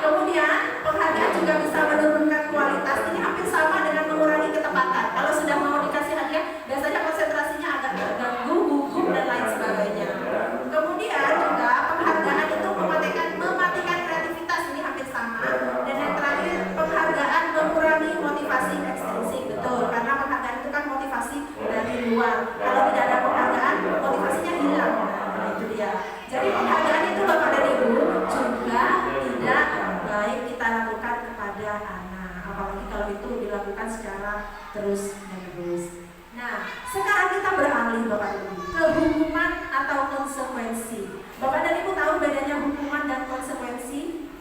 Kemudian penghargaan juga bisa menurunkan kualitas. Ini hampir sama dengan mengurangi ketepatan. Kalau sudah mau dikasih hadiah, biasanya konsentrasinya agak terganggu, gugup dan lain sebagainya. Kemudian juga penghargaan itu mematikan kreativitas. Ini hampir sama. Dan yang terakhir, penghargaan mengurangi motivasi ekstrinsik. Betul, karena penghargaan itu kan motivasi dari luar. Kalau tidak ada penghargaan, motivasinya hilang. Nah, itu dia. Jadi penghargaan itu Bapak dan Ibu juga tidak baik kita lakukan kepada anak, apalagi kalau itu dilakukan secara terus-menerus. Nah, sekarang kita beralih Bapak dan Ibu ke hukuman atau konsekuensi. Bapak dan Ibu tahu bedanya hukuman dan konsekuensi?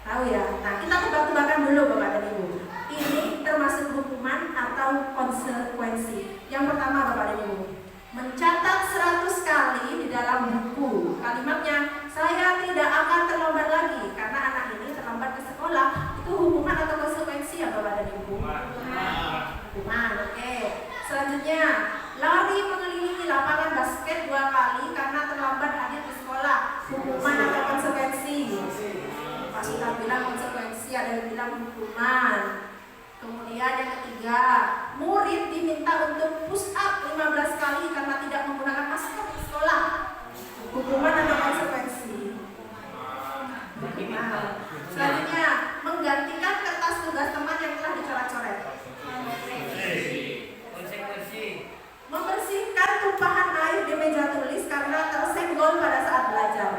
Tahu ya? Nah, kita tebak-tebakan dulu Bapak dan Ibu. Ini termasuk hukuman atau konsekuensi. Yang pertama Bapak dan Ibu, mencatat 100 kali di dalam buku. Kalimatnya, saya tidak akan terlambat lagi. Karena anak ini terlambat ke sekolah. Itu hukuman atau konsekuensi ya Bapak dan Ibu? Hukuman, oke. Selanjutnya, lari mengelilingi lapangan basket 2 kali karena terlambat hadir di sekolah. Hukuman atau konsekuensi? Pak Ustaz bilang konsekuensi, ada yang bilang hukuman. Kemudian yang ketiga, murid diminta untuk push up 15 kali karena tidak menggunakan masker di sekolah. Hukuman atau konsekuensi? Hukuman. Selanjutnya, menggantikan kertas tugas teman yang telah dicoret-coret. Konsekuensi. Membersihkan tumpahan air di meja tulis karena tersenggol pada saat belajar.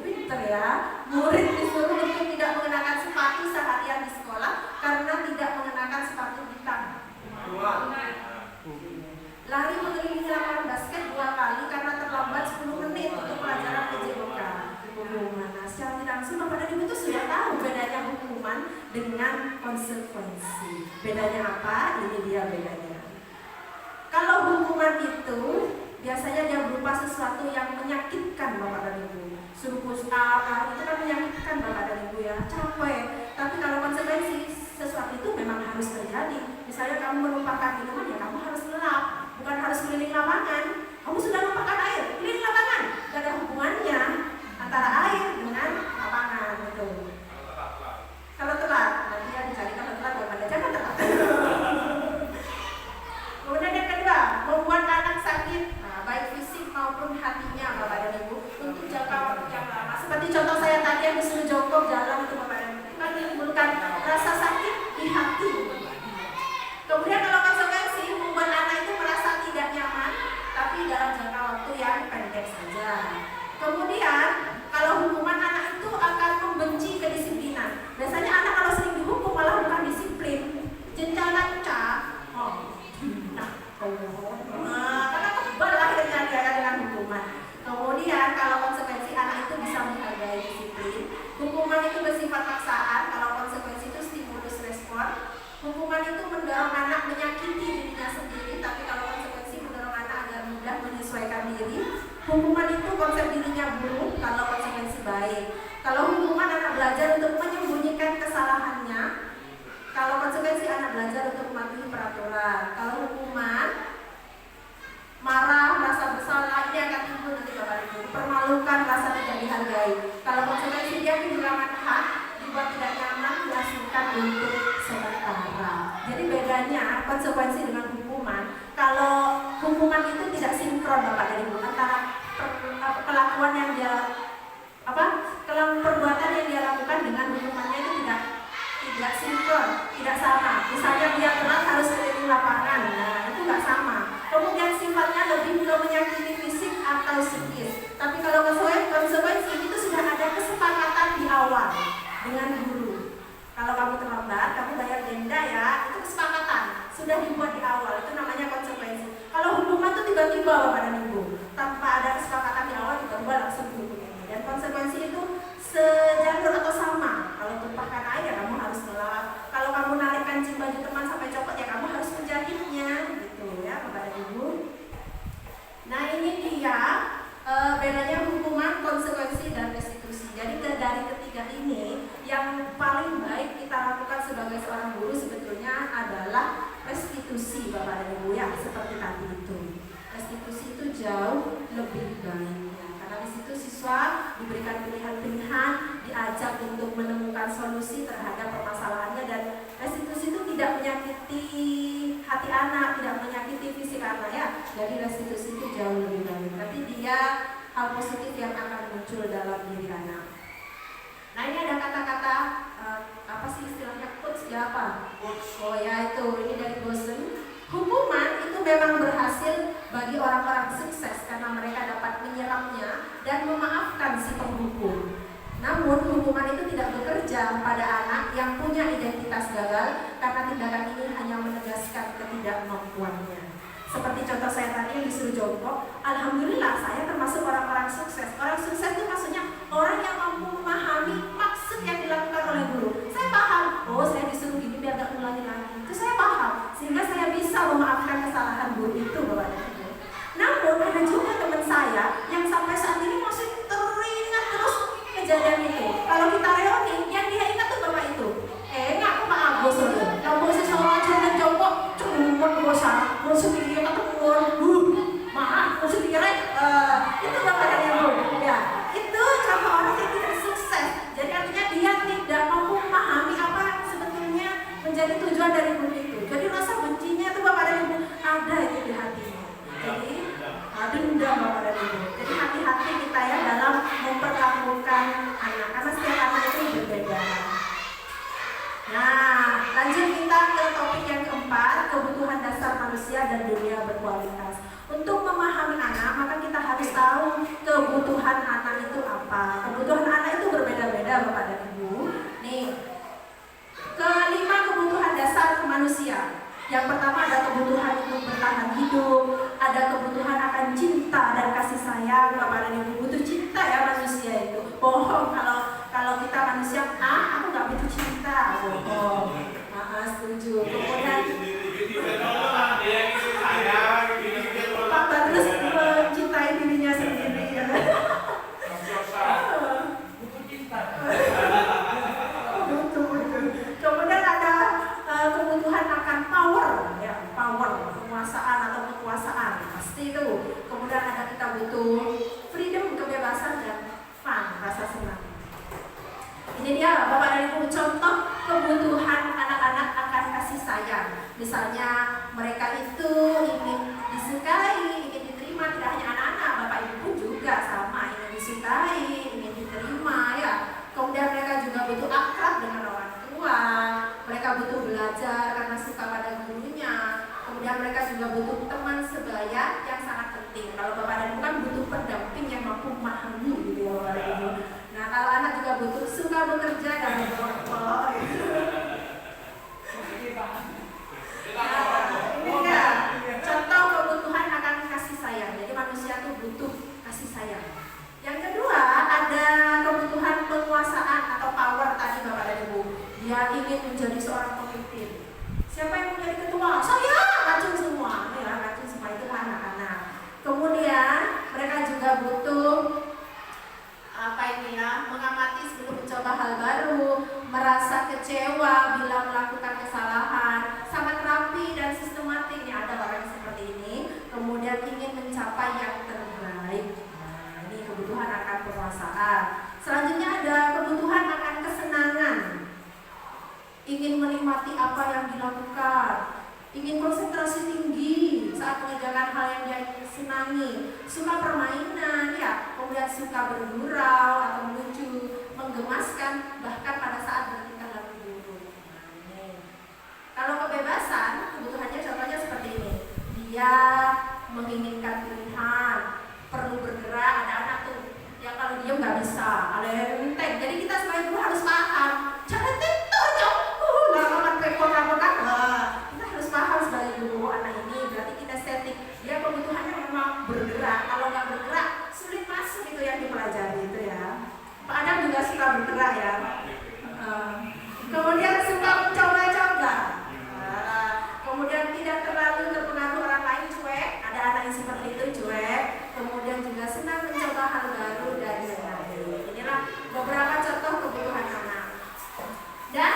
Pinter ya. Murid disuruh untuk tidak mengenakan sepatu seharian di sekolah karena tidak mengenakan sepatu hitam. Lari mengelilingi lapangan basket 2 kali karena terlambat 10 menit untuk pelajaran PJOK. Hukuman. Nah, secara tidak langsung Bapak dan Ibu itu sudah tahu bedanya hukuman dengan konsekuensi. Bedanya apa? Ini dia bedanya. Kalau hukuman itu biasanya dia berupa sesuatu yang menyakitkan Bapak dan Ibu. Suruh push up, itu kan menyakitkan Bapak dan Ibu ya, capek. Tapi kalau konsekuensi, sesuatu itu memang harus terjadi. Misalnya kamu menumpahkan minuman, ya kamu harus ngelap, bukan harus keliling lapangan. Kamu sudah numpahkan air, keliling lapangan. Gak ada hubungannya antara air dengan lapangan, gitu. Kalau telat, nanti ya dicari kalau telat, jangan telat. Kemudian yang kedua, membuat anak sakit, baik fisik maupun hatinya Bapak dan Ibu, untuk jangka waktu yang lama. Seperti contoh saya tadi yang disuruh jongkok jalan itu Bapak dan Ibu, kan menimbulkan rasa sakit di hati. Kemudian kalau konsekuensi, membuat anak itu merasa tidak nyaman, tapi dalam jangka waktu yang pendek saja. Kemudian kalau hukuman, anak itu akan membenci kedisiplinan. Biasanya anak kalau sering dihukum malah bukan disiplin, jenca-lanca. Karena kebal akhirnya dia dengan hukuman. Kemudian kalau konsekuensi, anak itu bisa menghargai disiplin. Hukuman itu bersifat paksaan, kalau konsekuensi itu stimulus respon. Hukuman itu mendorong anak menyakiti dirinya sendiri, tapi kalau konsekuensi mendorong anak agar mudah menyesuaikan diri. Hukuman itu konsep dirinya buruk, kalau konsekuensi baik. Kalau hukuman, anak belajar untuk menyembunyikan kesalahannya. Kalau konsekuensi, anak belajar untuk mematuhi peraturan. Kalau hukuman, marah, rasa bersalah, ini akan timbul nanti Bapak Ibu. Permalukan, rasa tidak dihargai. Kalau konsekuensi, dia kehilangan hak, dibuat tidak nyaman, diasingkan untuk sementara. Jadi bedanya konsekuensi dengan hukuman. Kalau hukuman itu tidak sinkron Bapak dan Ibu, antara kelakuan yang dia perbuatan yang dia lakukan dengan hukumannya itu tidak dengan guru. Kalau kamu terlambat, kamu bayar denda ya. Itu kesepakatan, sudah dibuat di awal. Itu namanya konsekuensi. Kalau hukuman itu tiba-tiba Bapak dan Ibu, tanpa ada kesepakatan di awal, tiba-tiba langsung dihukum ini. Dan konsekuensi itu sejalur atau sama. Kalau tumpahkan air ya kamu harus ngelap. Kalau kamu narik kancing baju teman sampai copot ya kamu harus menjahitnya, gitu ya Bapak dan Ibu. Nah ini dia bedanya hukuman, konsekuensi, dan restitusi. Jadi dari ketiga ini yang paling baik kita lakukan sebagai seorang guru sebetulnya adalah restitusi Bapak dan Ibu ya, seperti tadi itu. Restitusi itu jauh lebih baik ya, karena di situ siswa diberikan pilihan-pilihan, diajak untuk menemukan solusi terhadap permasalahannya, dan restitusi itu tidak menyakiti hati anak, tidak menyakiti fisik anak ya. Jadi restitusi itu jauh lebih baik. Nanti dia hal positif yang akan muncul dalam diri anak. Nah ini ada kata-kata apa sih istilahnya, quotes ya apa? Oh ya itu, ini dari Gosen. Hukuman itu memang berhasil bagi orang-orang sukses karena mereka dapat menyerapnya dan memaafkan si penghukum. Namun hukuman itu tidak bekerja pada anak yang punya identitas gagal karena tindakan ini hanya menegaskan ketidakmampuannya. Seperti contoh saya tadi yang disuruh jongkok, alhamdulillah saya termasuk orang-orang sukses. Orang sukses itu maksudnya orang yang mampu memahami maksud yang dilakukan oleh guru. Saya paham, oh saya disuruh gini biar gak ulangi lagi. Itu saya paham, sehingga saya bisa memaafkan kesalahan guru itu Bapak dan Ibu. Namun ada juga teman saya yang sampai saat ini masih teringat terus kejadian itu. Kalau kita reuni, yang dia ingat tuh Bapak itu. Enggak, aku Pak Agus dulu. Yang bosnya sama aja dan jongkok, cuma bosan. Bosnya pikir ketemu, maaf, bosnya pikirnya itu Bapak dan Ibu. Ya, itu contoh orang yang tidak sukses. Jadi artinya dia tidak mampu memahami apa sebetulnya menjadi tujuan dari guru itu. Jadi rasa bencinya itu Bapak dan Ibu ada itu di hatinya. Jadi dendam Bapak dan Ibu. Jadi hati-hati kita ya dalam memperlakukan anak, karena setiap anak itu berbeda. Nah, lanjut kita ke topik yang keempat, kebutuhan dasar manusia dan dunia berkualitas. Untuk memahami anak, maka kita harus tahu kebutuhan anak itu apa. Kebutuhan anak itu berbeda-beda Bapak dan Ibu. Nih, kelima kebutuhan dasar manusia. Yang pertama ada kebutuhan untuk bertahan hidup, ada kebutuhan akan cinta dan kasih sayang Bapak dan Ibu. Butuh cinta ya manusia itu. Bohong kalau kita manusia, aku nggak butuh cinta. Bohong. Setuju. Kemudian Pak Badrus mencintai dirinya sendiri. butuh cinta. Kemudian ada kebutuhan akan power, ya, power, penguasaan atau kekuasaan, pasti itu. Kemudian ada kita butuh freedom, kebebasan, dan fun, rasa senang. Ini dia Bapak dan Ibu contoh kebutuhan anak-anak akan kasih sayang. Misalnya mereka itu ingin disukai, ingin diterima, tidak hanya anak-anak, Bapak Ibu juga sama, ingin disukai, ingin diterima ya. Kemudian mereka juga butuh akrab dengan orang tua, mereka butuh belajar karena suka pada gurunya. Kemudian mereka juga butuh teman sebaya yang sangat penting. Kalau Bapak dan Ibu kan butuh pendamping yang mampu memahami gitu ya Bapak dan Ibu. Nah kalau anak juga butuh suka bekerja dan berkelompok. Ini ya, contoh kebutuhan akan kasih sayang. Jadi manusia itu butuh kasih sayang. Yang kedua ada kebutuhan penguasaan atau power tadi Bapak dan Ibu. Dia ingin menjadi seorang pemimpin. Siapa yang menjadi ketua? Saya, racun semua. Ya, racun semua itu anak-anak. Kemudian mereka juga butuh mengamati sebelum mencoba hal baru, merasa kecewa bila melakukan kesalahan, sangat rapi dan sistematik. Ini ada orang yang seperti ini. Kemudian ingin mencapai yang terbaik. Nah, ini kebutuhan akan penguasaan. Selanjutnya ada kebutuhan akan kesenangan. Ingin menikmati apa yang dilakukan, ingin konsentrasi tinggi saat mengerjakan hal yang dia senangi, suka permainan ya, kemudian suka bergurau atau melucu, menggemaskan, bahkan pada saat bertingkah laku buruk. Nah, kalau kebebasan, kebutuhannya contohnya seperti ini. Dia menginginkan pilihan, perlu bergerak, ada anak tuh yang kalau diam nggak bisa, ada yang enteng. Jadi kita sebagai guru harus paham suka bergerak ya. Kemudian suka mencoba-coba. Kemudian tidak terlalu terpengaruh orang lain, cuek. Ada anak yang seperti itu, cuek. Kemudian juga senang mencoba hal baru dan lain-lain. Inilah beberapa contoh kebutuhan anak. Dan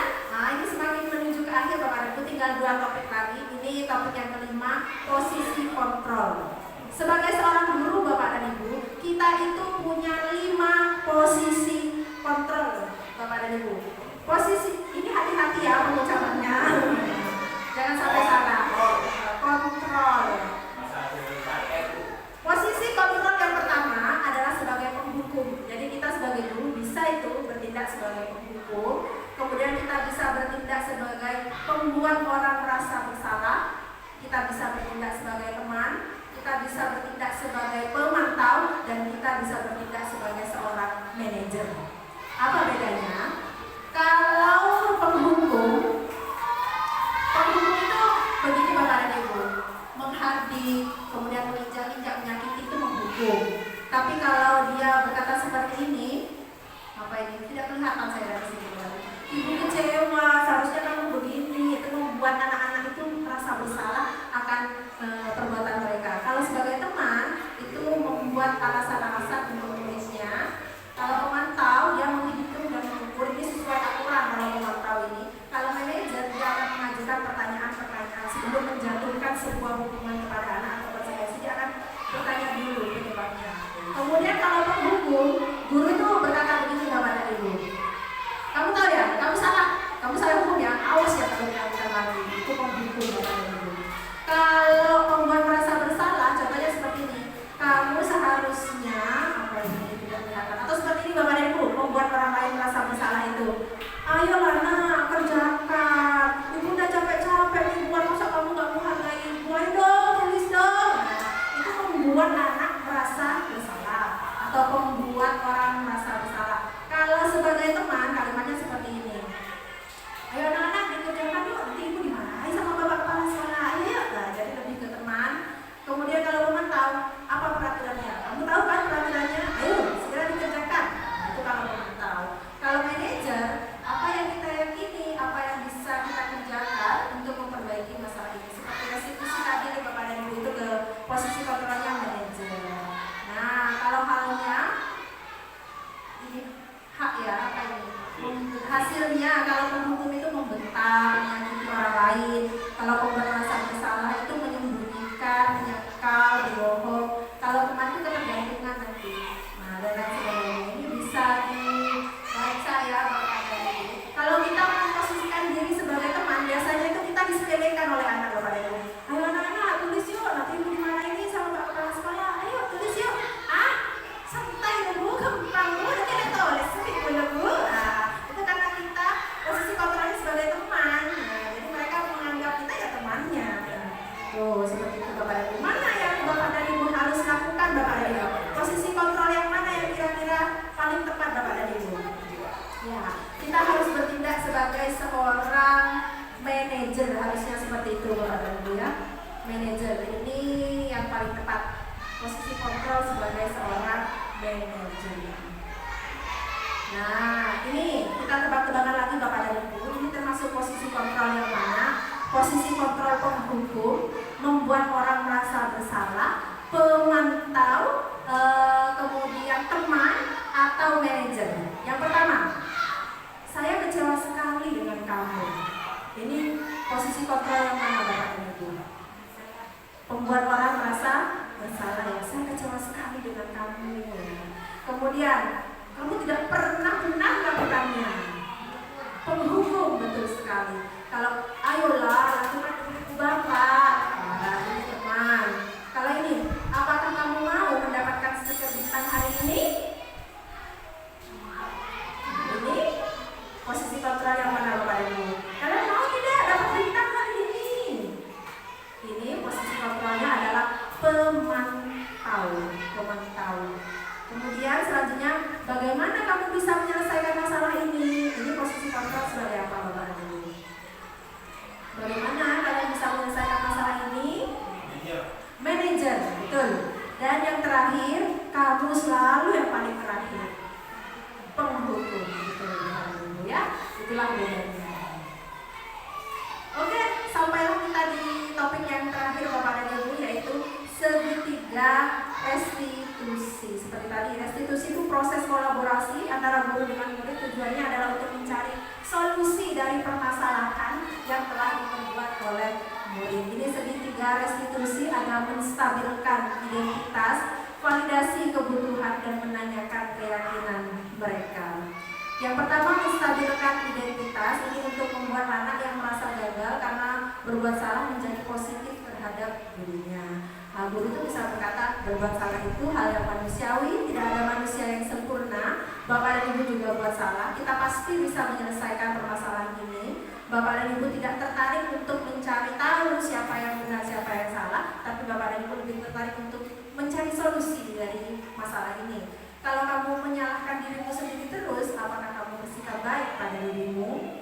ini semakin menuju ke akhir Bapak Ibu, tinggal 2 topik lagi. Ini topik yang kelima, posisi kontrol. Sebagai seorang guru Bapak dan Ibu, kita itu punya 5 posisi kontrol Bapak dan Ibu. Posisi ini hati-hati ya pengucapannya. Jangan sampai salah. Kontrol. Posisi kontrol yang pertama adalah sebagai penghukum. Jadi kita sebagai guru bisa itu bertindak sebagai penghukum. Kemudian kita bisa bertindak sebagai pembuat orang merasa bersalah. Kita bisa bertindak sebagai teman. Kita bisa bertindak sebagai pemantau. Dan kita bisa bertindak sebagai seorang manajer. Apa bedanya? Kalau penghukum itu begini Bapak dan Ibu, menghardik, kemudian menginjak-injak, menyakiti itu menghukum. Tapi kalau dia berkata seperti ini, apa ini? Tidak kelihatan saya dari sini. Ibu kecewa, seharusnya kamu begini. Itu membuat anak-anak itu merasa bersalah akan perbuatan mereka. Kalau sebagai teman, itu membuat alasan-alasan untuk menulisnya. Kalau pemantau, dia menghitung dan mengukur ini sesuai aturan kalau pemantau ini. Kalau manajer, dia akan mengajukan pertanyaan-pertanyaan sebelum menjatuhkan sebuah hukuman kepada anak atau konsekuensi. Dia akan bertanya dulu penyebabnya. Kemudian kalau penghukum, guru itu berkata begini Bapak dan Ibu. Kamu tahu ya, kamu salah hukum ya, awas ya kalau dilakukan lagi. Itu penghukum Bapak dan Ibu. Kalau pembuat merasa bersalah, contohnya seperti ini. Kamu seharusnya apa ini tidak kelihatan. Atau seperti ini Bapak dan Ibu, membuat orang lain merasa bersalah itu. Ayolah nak, kerjakan. Ibu udah capek-capek nih buat, masa kamu gak mau hargai ibu. Ayo dong, tulis dong. Nah, itu membuat anak merasa bersalah atau membuat orang merasa bersalah. Kalau sebagai teman, kalimatnya seperti ini. Ayo anak-anak dikerjakan yuk, nanti ibu dimarahin sama bapak kepala sekolah. Ayo, nah, jadi lebih ke teman. Kemudian kalau memantau, apa peraturannya? Kamu tahu kan peraturannya? Ayo, segera dikerjakan. Nah, itu kalau memantau. Kalau manajer, apa yang kita yakini, apa yang bisa kita kerjakan untuk memperbaiki masalah ini. Seperti restitusi tadi Bapak dan Ibu itu ke posisi kontrolnya manajer. Nah, kalau halnya ini hak ya, apa ini? Hasilnya kalau penghukum itu membentak, menyakiti orang lain. Kalau pembuat merasa bersalah itu menyembunyikan, menyangkal, berbohong. Kalau teman itu ketergantungan nanti. Nah, dan lain sebagainya. Ini bisa dibaca ya Bapak dan Ibu. Kalau kita memposisikan diri sebagai teman, biasanya itu kita disepelekan oleh anak Bapak dan Ibu. Ayo anak-anak tulis yuk, nanti ibu dimarahin sama Bapak kepala sekolah. Ayo tulis yuk. Santai dulu, gampang dulu, nanti ada tulis sedikit dulu. Itu karena kita posisi kontrolnya sebagai teman. Nah, jadi mereka menganggap kita ya temannya. Tuh, seperti itu Bapak dan Ibu. Mana yang Bapak dan Ibu harus lakukan Bapak dan Ibu? Posisi kontrol yang mana yang kira-kira paling tepat Bapak dan Ibu? Ya, kita harus bertindak sebagai seorang manajer, harusnya seperti itu Bapak dan Ibu ya. Manajer ini yang paling tepat. Posisi kontrol sebagai seorang manajer. Nah, ini kita tebak-tebakan lagi Bapak dan Ibu. Ini termasuk posisi kontrol yang mana? Posisi kontrol penghukum, membuat orang merasa bersalah, pemantau, kemudian teman atau manajer. Yang pertama, saya kecewa sekali dengan kamu. Ini posisi kontrol yang mana Bapak dan Ibu? Membuat orang merasa bersalah ya, saya kecewa sekali dengan kamu. Kemudian kamu tidak pernah benar melakukannya. Penghukum, betul sekali. Kalau ayolah lakukan itu Bapak. Nah, ini teman. Kalau ini, apakah kamu mau mendapatkan stiker bintang hari ini? Ini posisi kontrol yang mana Bapak Ibu? Kalian mau tidak dapat bintang hari ini? Ini posisi kontrolnya adalah pemantau. Kemudian selanjutnya Oke, sampailah kita di topik yang terakhir Bapak dan Ibu, yaitu segitiga restitusi. Seperti tadi, restitusi itu proses kolaborasi antara guru dengan murid. Tujuannya adalah untuk mencari solusi dari permasalahan yang telah diperbuat oleh murid. Ini segitiga restitusi agar menstabilkan identitas, validasi kebutuhan, dan menanyakan keyakinan mereka. Yang pertama, menstabilkan identitas. Ini untuk membuat anak yang merasa gagal karena berbuat salah menjadi positif terhadap dirinya. Nah, guru itu bisa berkata berbuat salah itu hal yang manusiawi, tidak ada manusia yang sempurna. Bapak dan Ibu juga buat salah, kita pasti bisa menyelesaikan permasalahan ini. Bapak dan Ibu tidak tertarik untuk mencari tahu siapa yang benar, siapa yang salah, tapi Bapak dan Ibu lebih tertarik untuk mencari solusi dari masalah ini. Kalau kamu menyalahkan dirimu sendiri terus, apakah kamu bersikap baik pada dirimu?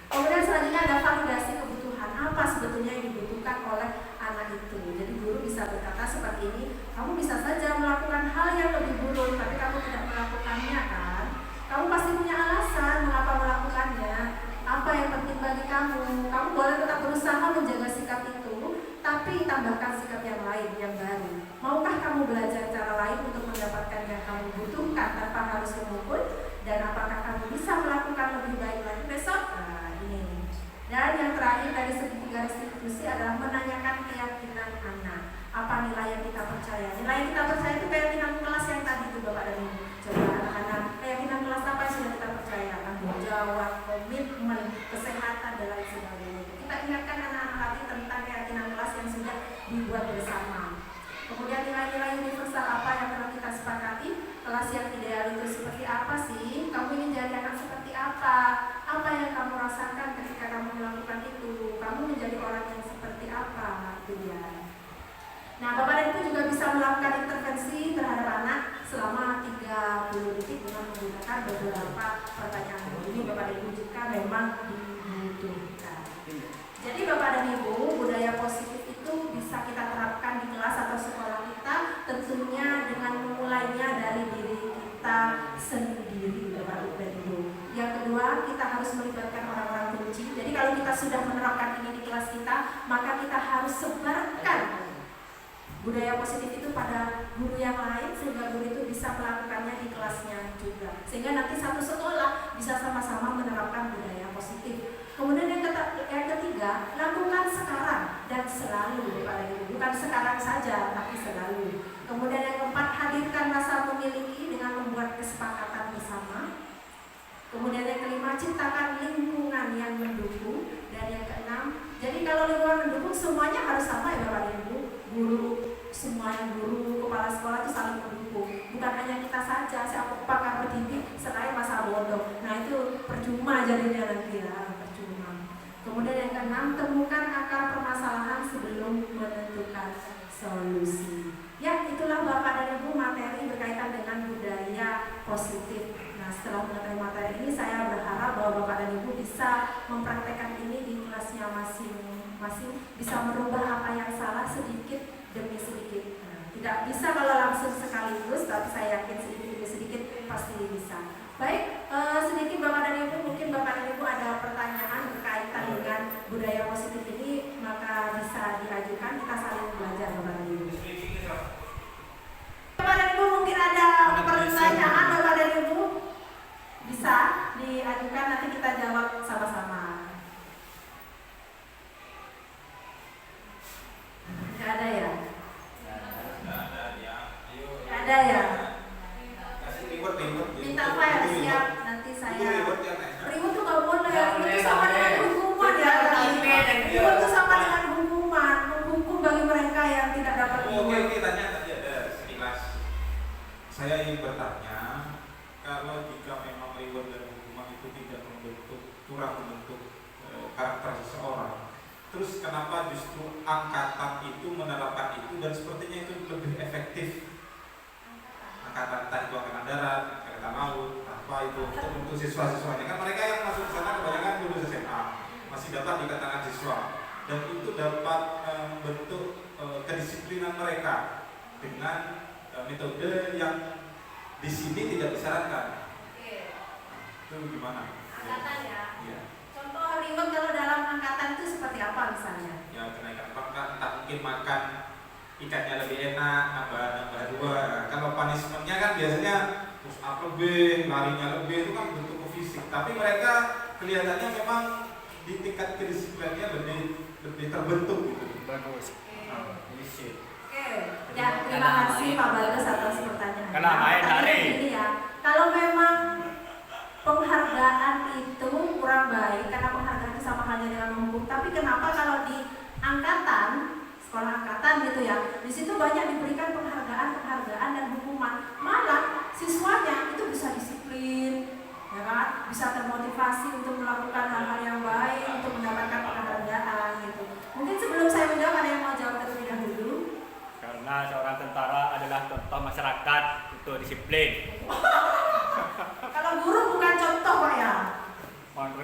Kemudian selanjutnya ada validasi kebutuhan. Apa sebetulnya yang dibutuhkan oleh anak itu? Jadi guru bisa berkata seperti ini, kamu bisa saja melakukan hal yang lebih buruk, tapi kamu tidak melakukannya kan? Kamu pasti punya alasan mengapa melakukannya. Apa yang penting bagi kamu? Kamu boleh tetap berusaha menjaga sikap itu, tapi tambahkan sikap yang lain, yang baru. Maukah kamu belajar cara lain untuk mendapatkan yang kamu butuhkan tanpa harus memukul? Dan apakah kamu bisa melakukan lebih baik lagi besok? Nah, ini. Dan yang terakhir dari segitiga restitusi adalah menanyakan keyakinan anak. Apa nilai yang kita percaya? Nilai yang kita percaya itu keyakinan kelas yang tadi itu Bapak dan Ibu. Coba anak-anak, keyakinan kelas apa yang sudah kita percaya? Tanggung jawab, komitmen, kesehatan, dan lain sebagainya. Kita ingatkan anak-anak tadi tentang keyakinan kelas yang sudah dibuat bersama. Kemudian nilai-nilai universal apa yang telah kita sepakati? Kelas yang ideal itu seperti apa sih? Kamu ingin jadi anak seperti apa? Apa yang kamu rasakan ketika kamu melakukan itu? Kamu menjadi orang yang seperti apa? Itu dia. Nah, Bapak dan Ibu juga bisa melakukan intervensi terhadap anak selama 30 detik dengan menggunakan beberapa pertanyaan. Ini Bapak dan Ibu jika memang dibutuhkan. Jadi Bapak dan Ibu, budaya positif itu bisa kita terapkan di kelas atau sekolah kita, tentunya dengan memulainya dari diri kita sendiri Bapak dan Ibu. Yang kedua, kita harus melibatkan orang-orang kunci. Jadi kalau kita sudah menerapkan ini di kelas kita, maka kita harus sebarkan budaya positif itu pada guru yang lain, sehingga guru itu bisa melakukannya di kelasnya juga, sehingga nanti satu sekolah bisa sama-sama menerapkan budaya positif. Kemudian yang ketiga, lakukan sekarang dan selalu Bapak dan Ibu, bukan sekarang saja tapi selalu. Kemudian yang keempat, hadirkan rasa memiliki dengan membuat kesepakatan bersama. Kemudian yang kelima, ciptakan lingkungan yang mendukung. Dan yang keenam, jadi kalau lingkungan mendukung semuanya harus sama ya Bapak dan Ibu. Guru, semuanya guru, kepala sekolah itu saling mendukung. Bukan hanya kita saja, siapa pakar pendidik, selain masa bodoh. Nah itu percuma jadinya nanti ya, percuma. Kemudian yang keenam, temukan akar permasalahan sebelum menentukan solusi. Ya, itulah Bapak dan Ibu materi berkaitan dengan budaya positif. Nah, setelah mengetahui materi ini, saya berharap bahwa Bapak dan Ibu bisa mempraktekkan ini di kelasnya masing-masing, bisa merubah apa yang salah sedikit demi sedikit. Nah, tidak bisa kalau langsung sekaligus, tapi saya yakin sedikit demi sedikit pasti bisa. Baik, sedikit Bapak dan Ibu, mungkin Bapak dan Ibu ada pertanyaan berkaitan dengan budaya positif ini, maka bisa diajukan, kita saling belajar Bapak dan Ibu. Bapak dan Ibu mungkin ada pertanyaan Bapak dan Ibu, bisa diajukan, nanti kita jawab sama-sama. Nggak ada ya? Nggak ada ya? Minta file siap, nanti saya ribut tuh gak boleh, ribut tuh sama dengan hukuman ya. Ribut tuh sama dengan hukuman, menghukum bagi mereka yang tidak dapat hukuman. Oke, tanya tadi ada sekilas. Saya ingin bertanya, kalau jika memang reward dan hukuman itu tidak kurang membentuk karakter seseorang, terus kenapa justru angkatan itu menerapkan itu dan sepertinya itu lebih efektif? Angkatan tadi itu angkatan darat, angkatan laut, apa itu untuk siswa-siswanya, kan mereka yang masuk ke sana kebanyakan lulus SMA, masih dapat dikatakan siswa, dan itu dapat membentuk kedisiplinan mereka dengan metode yang di sini tidak disyaratkan. Itu gimana? Angkatan ya. Iya. Contoh reward kalau dalam angkatan itu seperti apa misalnya? Ya kenaikan pangkat, tak mungkin makan ikannya lebih enak, nambah dua. Kalau punishmentnya kan biasanya push up lebih, larinya lebih, itu kan bentuk fisik. Tapi mereka kelihatannya memang di tingkat kedisiplinnya lebih terbentuk gitu. Bagus. Oke, ya terima kasih Pak Bagus atas pertanyaan. Karena main lari. Ini ya, kalau memang penghargaan itu kurang baik karena penghargaan itu sama halnya dengan hukum. Tapi kenapa kalau di angkatan, sekolah angkatan gitu ya, di situ banyak diberikan penghargaan dan hukuman. Malah siswanya itu bisa disiplin, ya kan? Bisa termotivasi untuk melakukan hal-hal yang baik, untuk mendapatkan penghargaan gitu. Mungkin sebelum saya menjawab ada yang mau jawab terlebih dahulu. Karena seorang tentara adalah contoh masyarakat untuk disiplin. Kalau guru bukan contoh Pak ya.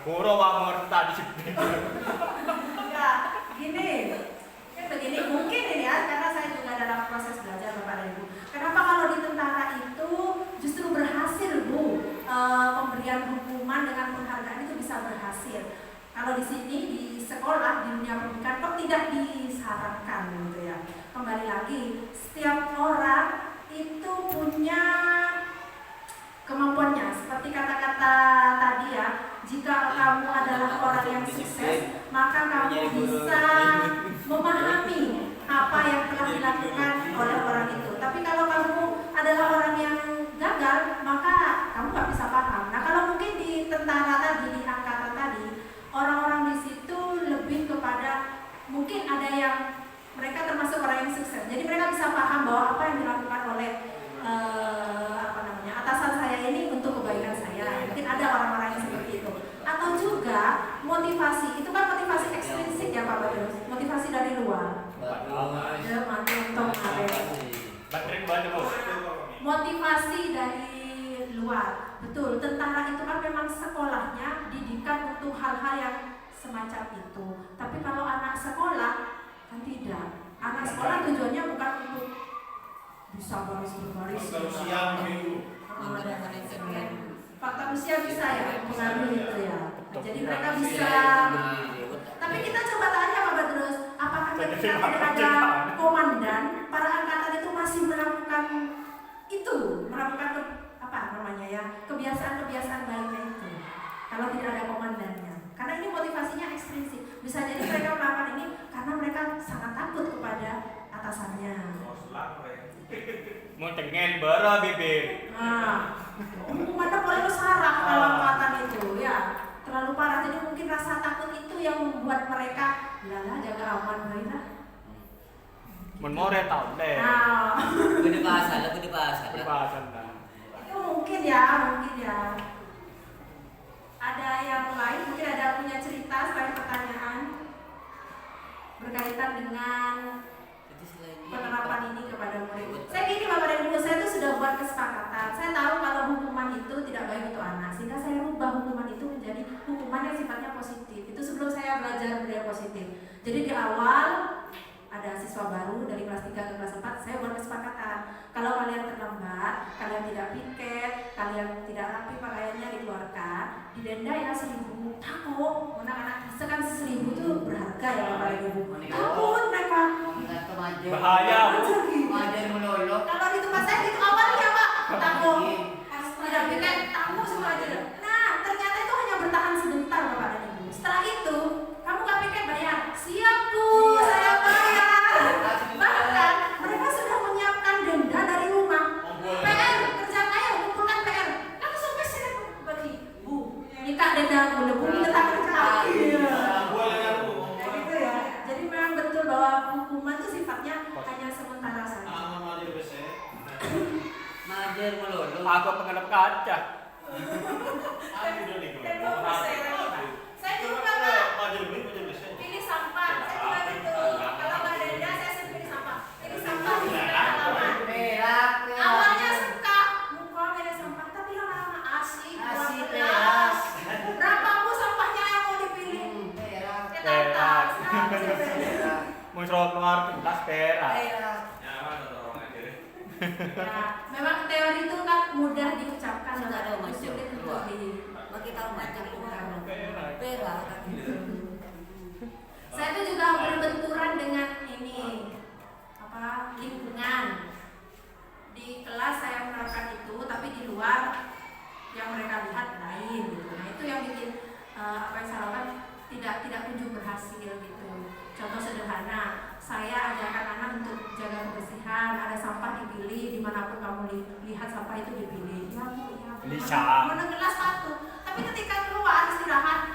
Guru mengerti disiplin. Ya, gini. Kan begini, mungkin ini ya, karena saya juga dalam proses belajar Bapak dan Ibu. Kenapa kalau di tentara itu justru berhasil Bu, pemberian hukuman dengan penghargaan itu bisa berhasil. Kalau di sini di sekolah di dunia pendidikan kok tidak disarankan gitu ya. Kembali lagi, setiap orang itu punya kemampuannya. Seperti kata-kata tadi ya, jika kamu adalah orang yang sukses, maka kamu bisa memahami apa yang telah dilakukan oleh orang itu. Tapi kalau kamu adalah orang yang gagal, maka kamu nggak bisa paham. Nah, kalau mungkin di tentara tadi, di angkatan tadi, orang-orang di situ lebih kepada mungkin ada yang mereka termasuk orang yang sukses. Jadi mereka bisa paham bahwa apa yang dilakukan oleh atasan saya ini untuk kebaikan saya. Mungkin ada orang-orang yang seperti itu. Atau juga motivasi, itu kan motivasi ekstrinsik ya Pak Badrus. Motivasi dari luar. Ya, mantap motivasi dari luar. Betul, tentara itu kan memang sekolahnya didikan untuk hal-hal yang semacam itu. Tapi kalau anak sekolah kan tidak. Anak sekolah tujuannya bukan untuk bisa baris-baris. Faktor usia bisa ya mengambil itu ya. Jadi mereka bisa. Tapi kita coba tanya Pak Badrus, apakah ketika tidak ada komandan, para angkatan itu masih melakukan itu, melakukan apa namanya ya, kebiasaan-kebiasaan baiknya itu. Kalau tidak ada komandannya, karena ini motivasinya ekstrinsik. Bisa jadi mereka melakukan ini karena mereka sangat takut kepada atasannya. Mau cengeng bara bibir. Nah, hukumannya boleh sarang dalam angkatan itu ya, terlalu parah. Jadi mungkin rasa takut itu yang membuat mereka lala jaga aman baiklah. More tahu deh. Nah, Gede bahasan. Perbahasan dah. itu mungkin ya. Ada yang lain, mungkin ada punya cerita selain pertanyaan berkaitan dengan penerapan ini kepada murid. Saya gini Bapak dan Ibu, saya itu sudah buat kesepakatan. Saya tahu kalau hukuman itu tidak baik untuk anak, sehingga saya rubah hukuman itu menjadi hukuman yang sifatnya positif. Itu sebelum saya belajar budaya positif. Jadi di awal ada siswa baru dari kelas 3 ke kelas 4, saya buat kesepakatan. Kalau kalian terlambat, kalian tidak piket, kalian tidak rapi pakaiannya dikeluarkan, didenda ya 1.000. Takut, anak-anak kita kan 1.000 itu berharga ya Bapak dan Ibu. Takut mereka. Bahaya. Kalau di tempat saya gitu awalnya Pak, takut. Tidak piket, takut semua aja. Nah, ternyata itu hanya bertahan sebentar Bapak dan Ibu. Setelah itu, kamu gak piket bayar. Siap Bu, saya bayar. Bahkan mereka sudah menyiapkan denda dari rumah. PR, kerjaan ayo kumpulkan PR. Langsung sini bagi Bu, nikah denda boleh Bu, minta tangan kaki. Kayak gitu ya. Jadi memang betul bahwa hukuman itu sifatnya hanya sementara saja. Aku pengadap kaca. Saya juga Pak, pilih sampah. Saya juga gitu. Kalau nggak ada denda, saya sering pilih sampah. Pilih sampah di halaman. Awalnya suka muka ada sampah, tapi lama-lama asik. Berapa Bu sampahnya yang mau dipilih? Ketat. Muncul keluar kelas perak. Ya, memang teori itu kan mudah diucapkan, Sudah ada sulit untuk keluar. kita macam orang pera kan. Saya tuh juga berbenturan dengan ini lingkungan. Di kelas saya menerapkan itu, tapi di luar yang mereka lihat lain gitu. Nah itu yang bikin apa yang saya lakukan tidak kunjung berhasil gitu. Contoh sederhana, saya ajarkan anak untuk jaga kebersihan, ada sampah dipilih, dimanapun kamu lihat sampah itu dipilih. Ya Bu, ya Bu. Lisa. Mau kelas satu, tapi ketika keluar istirahat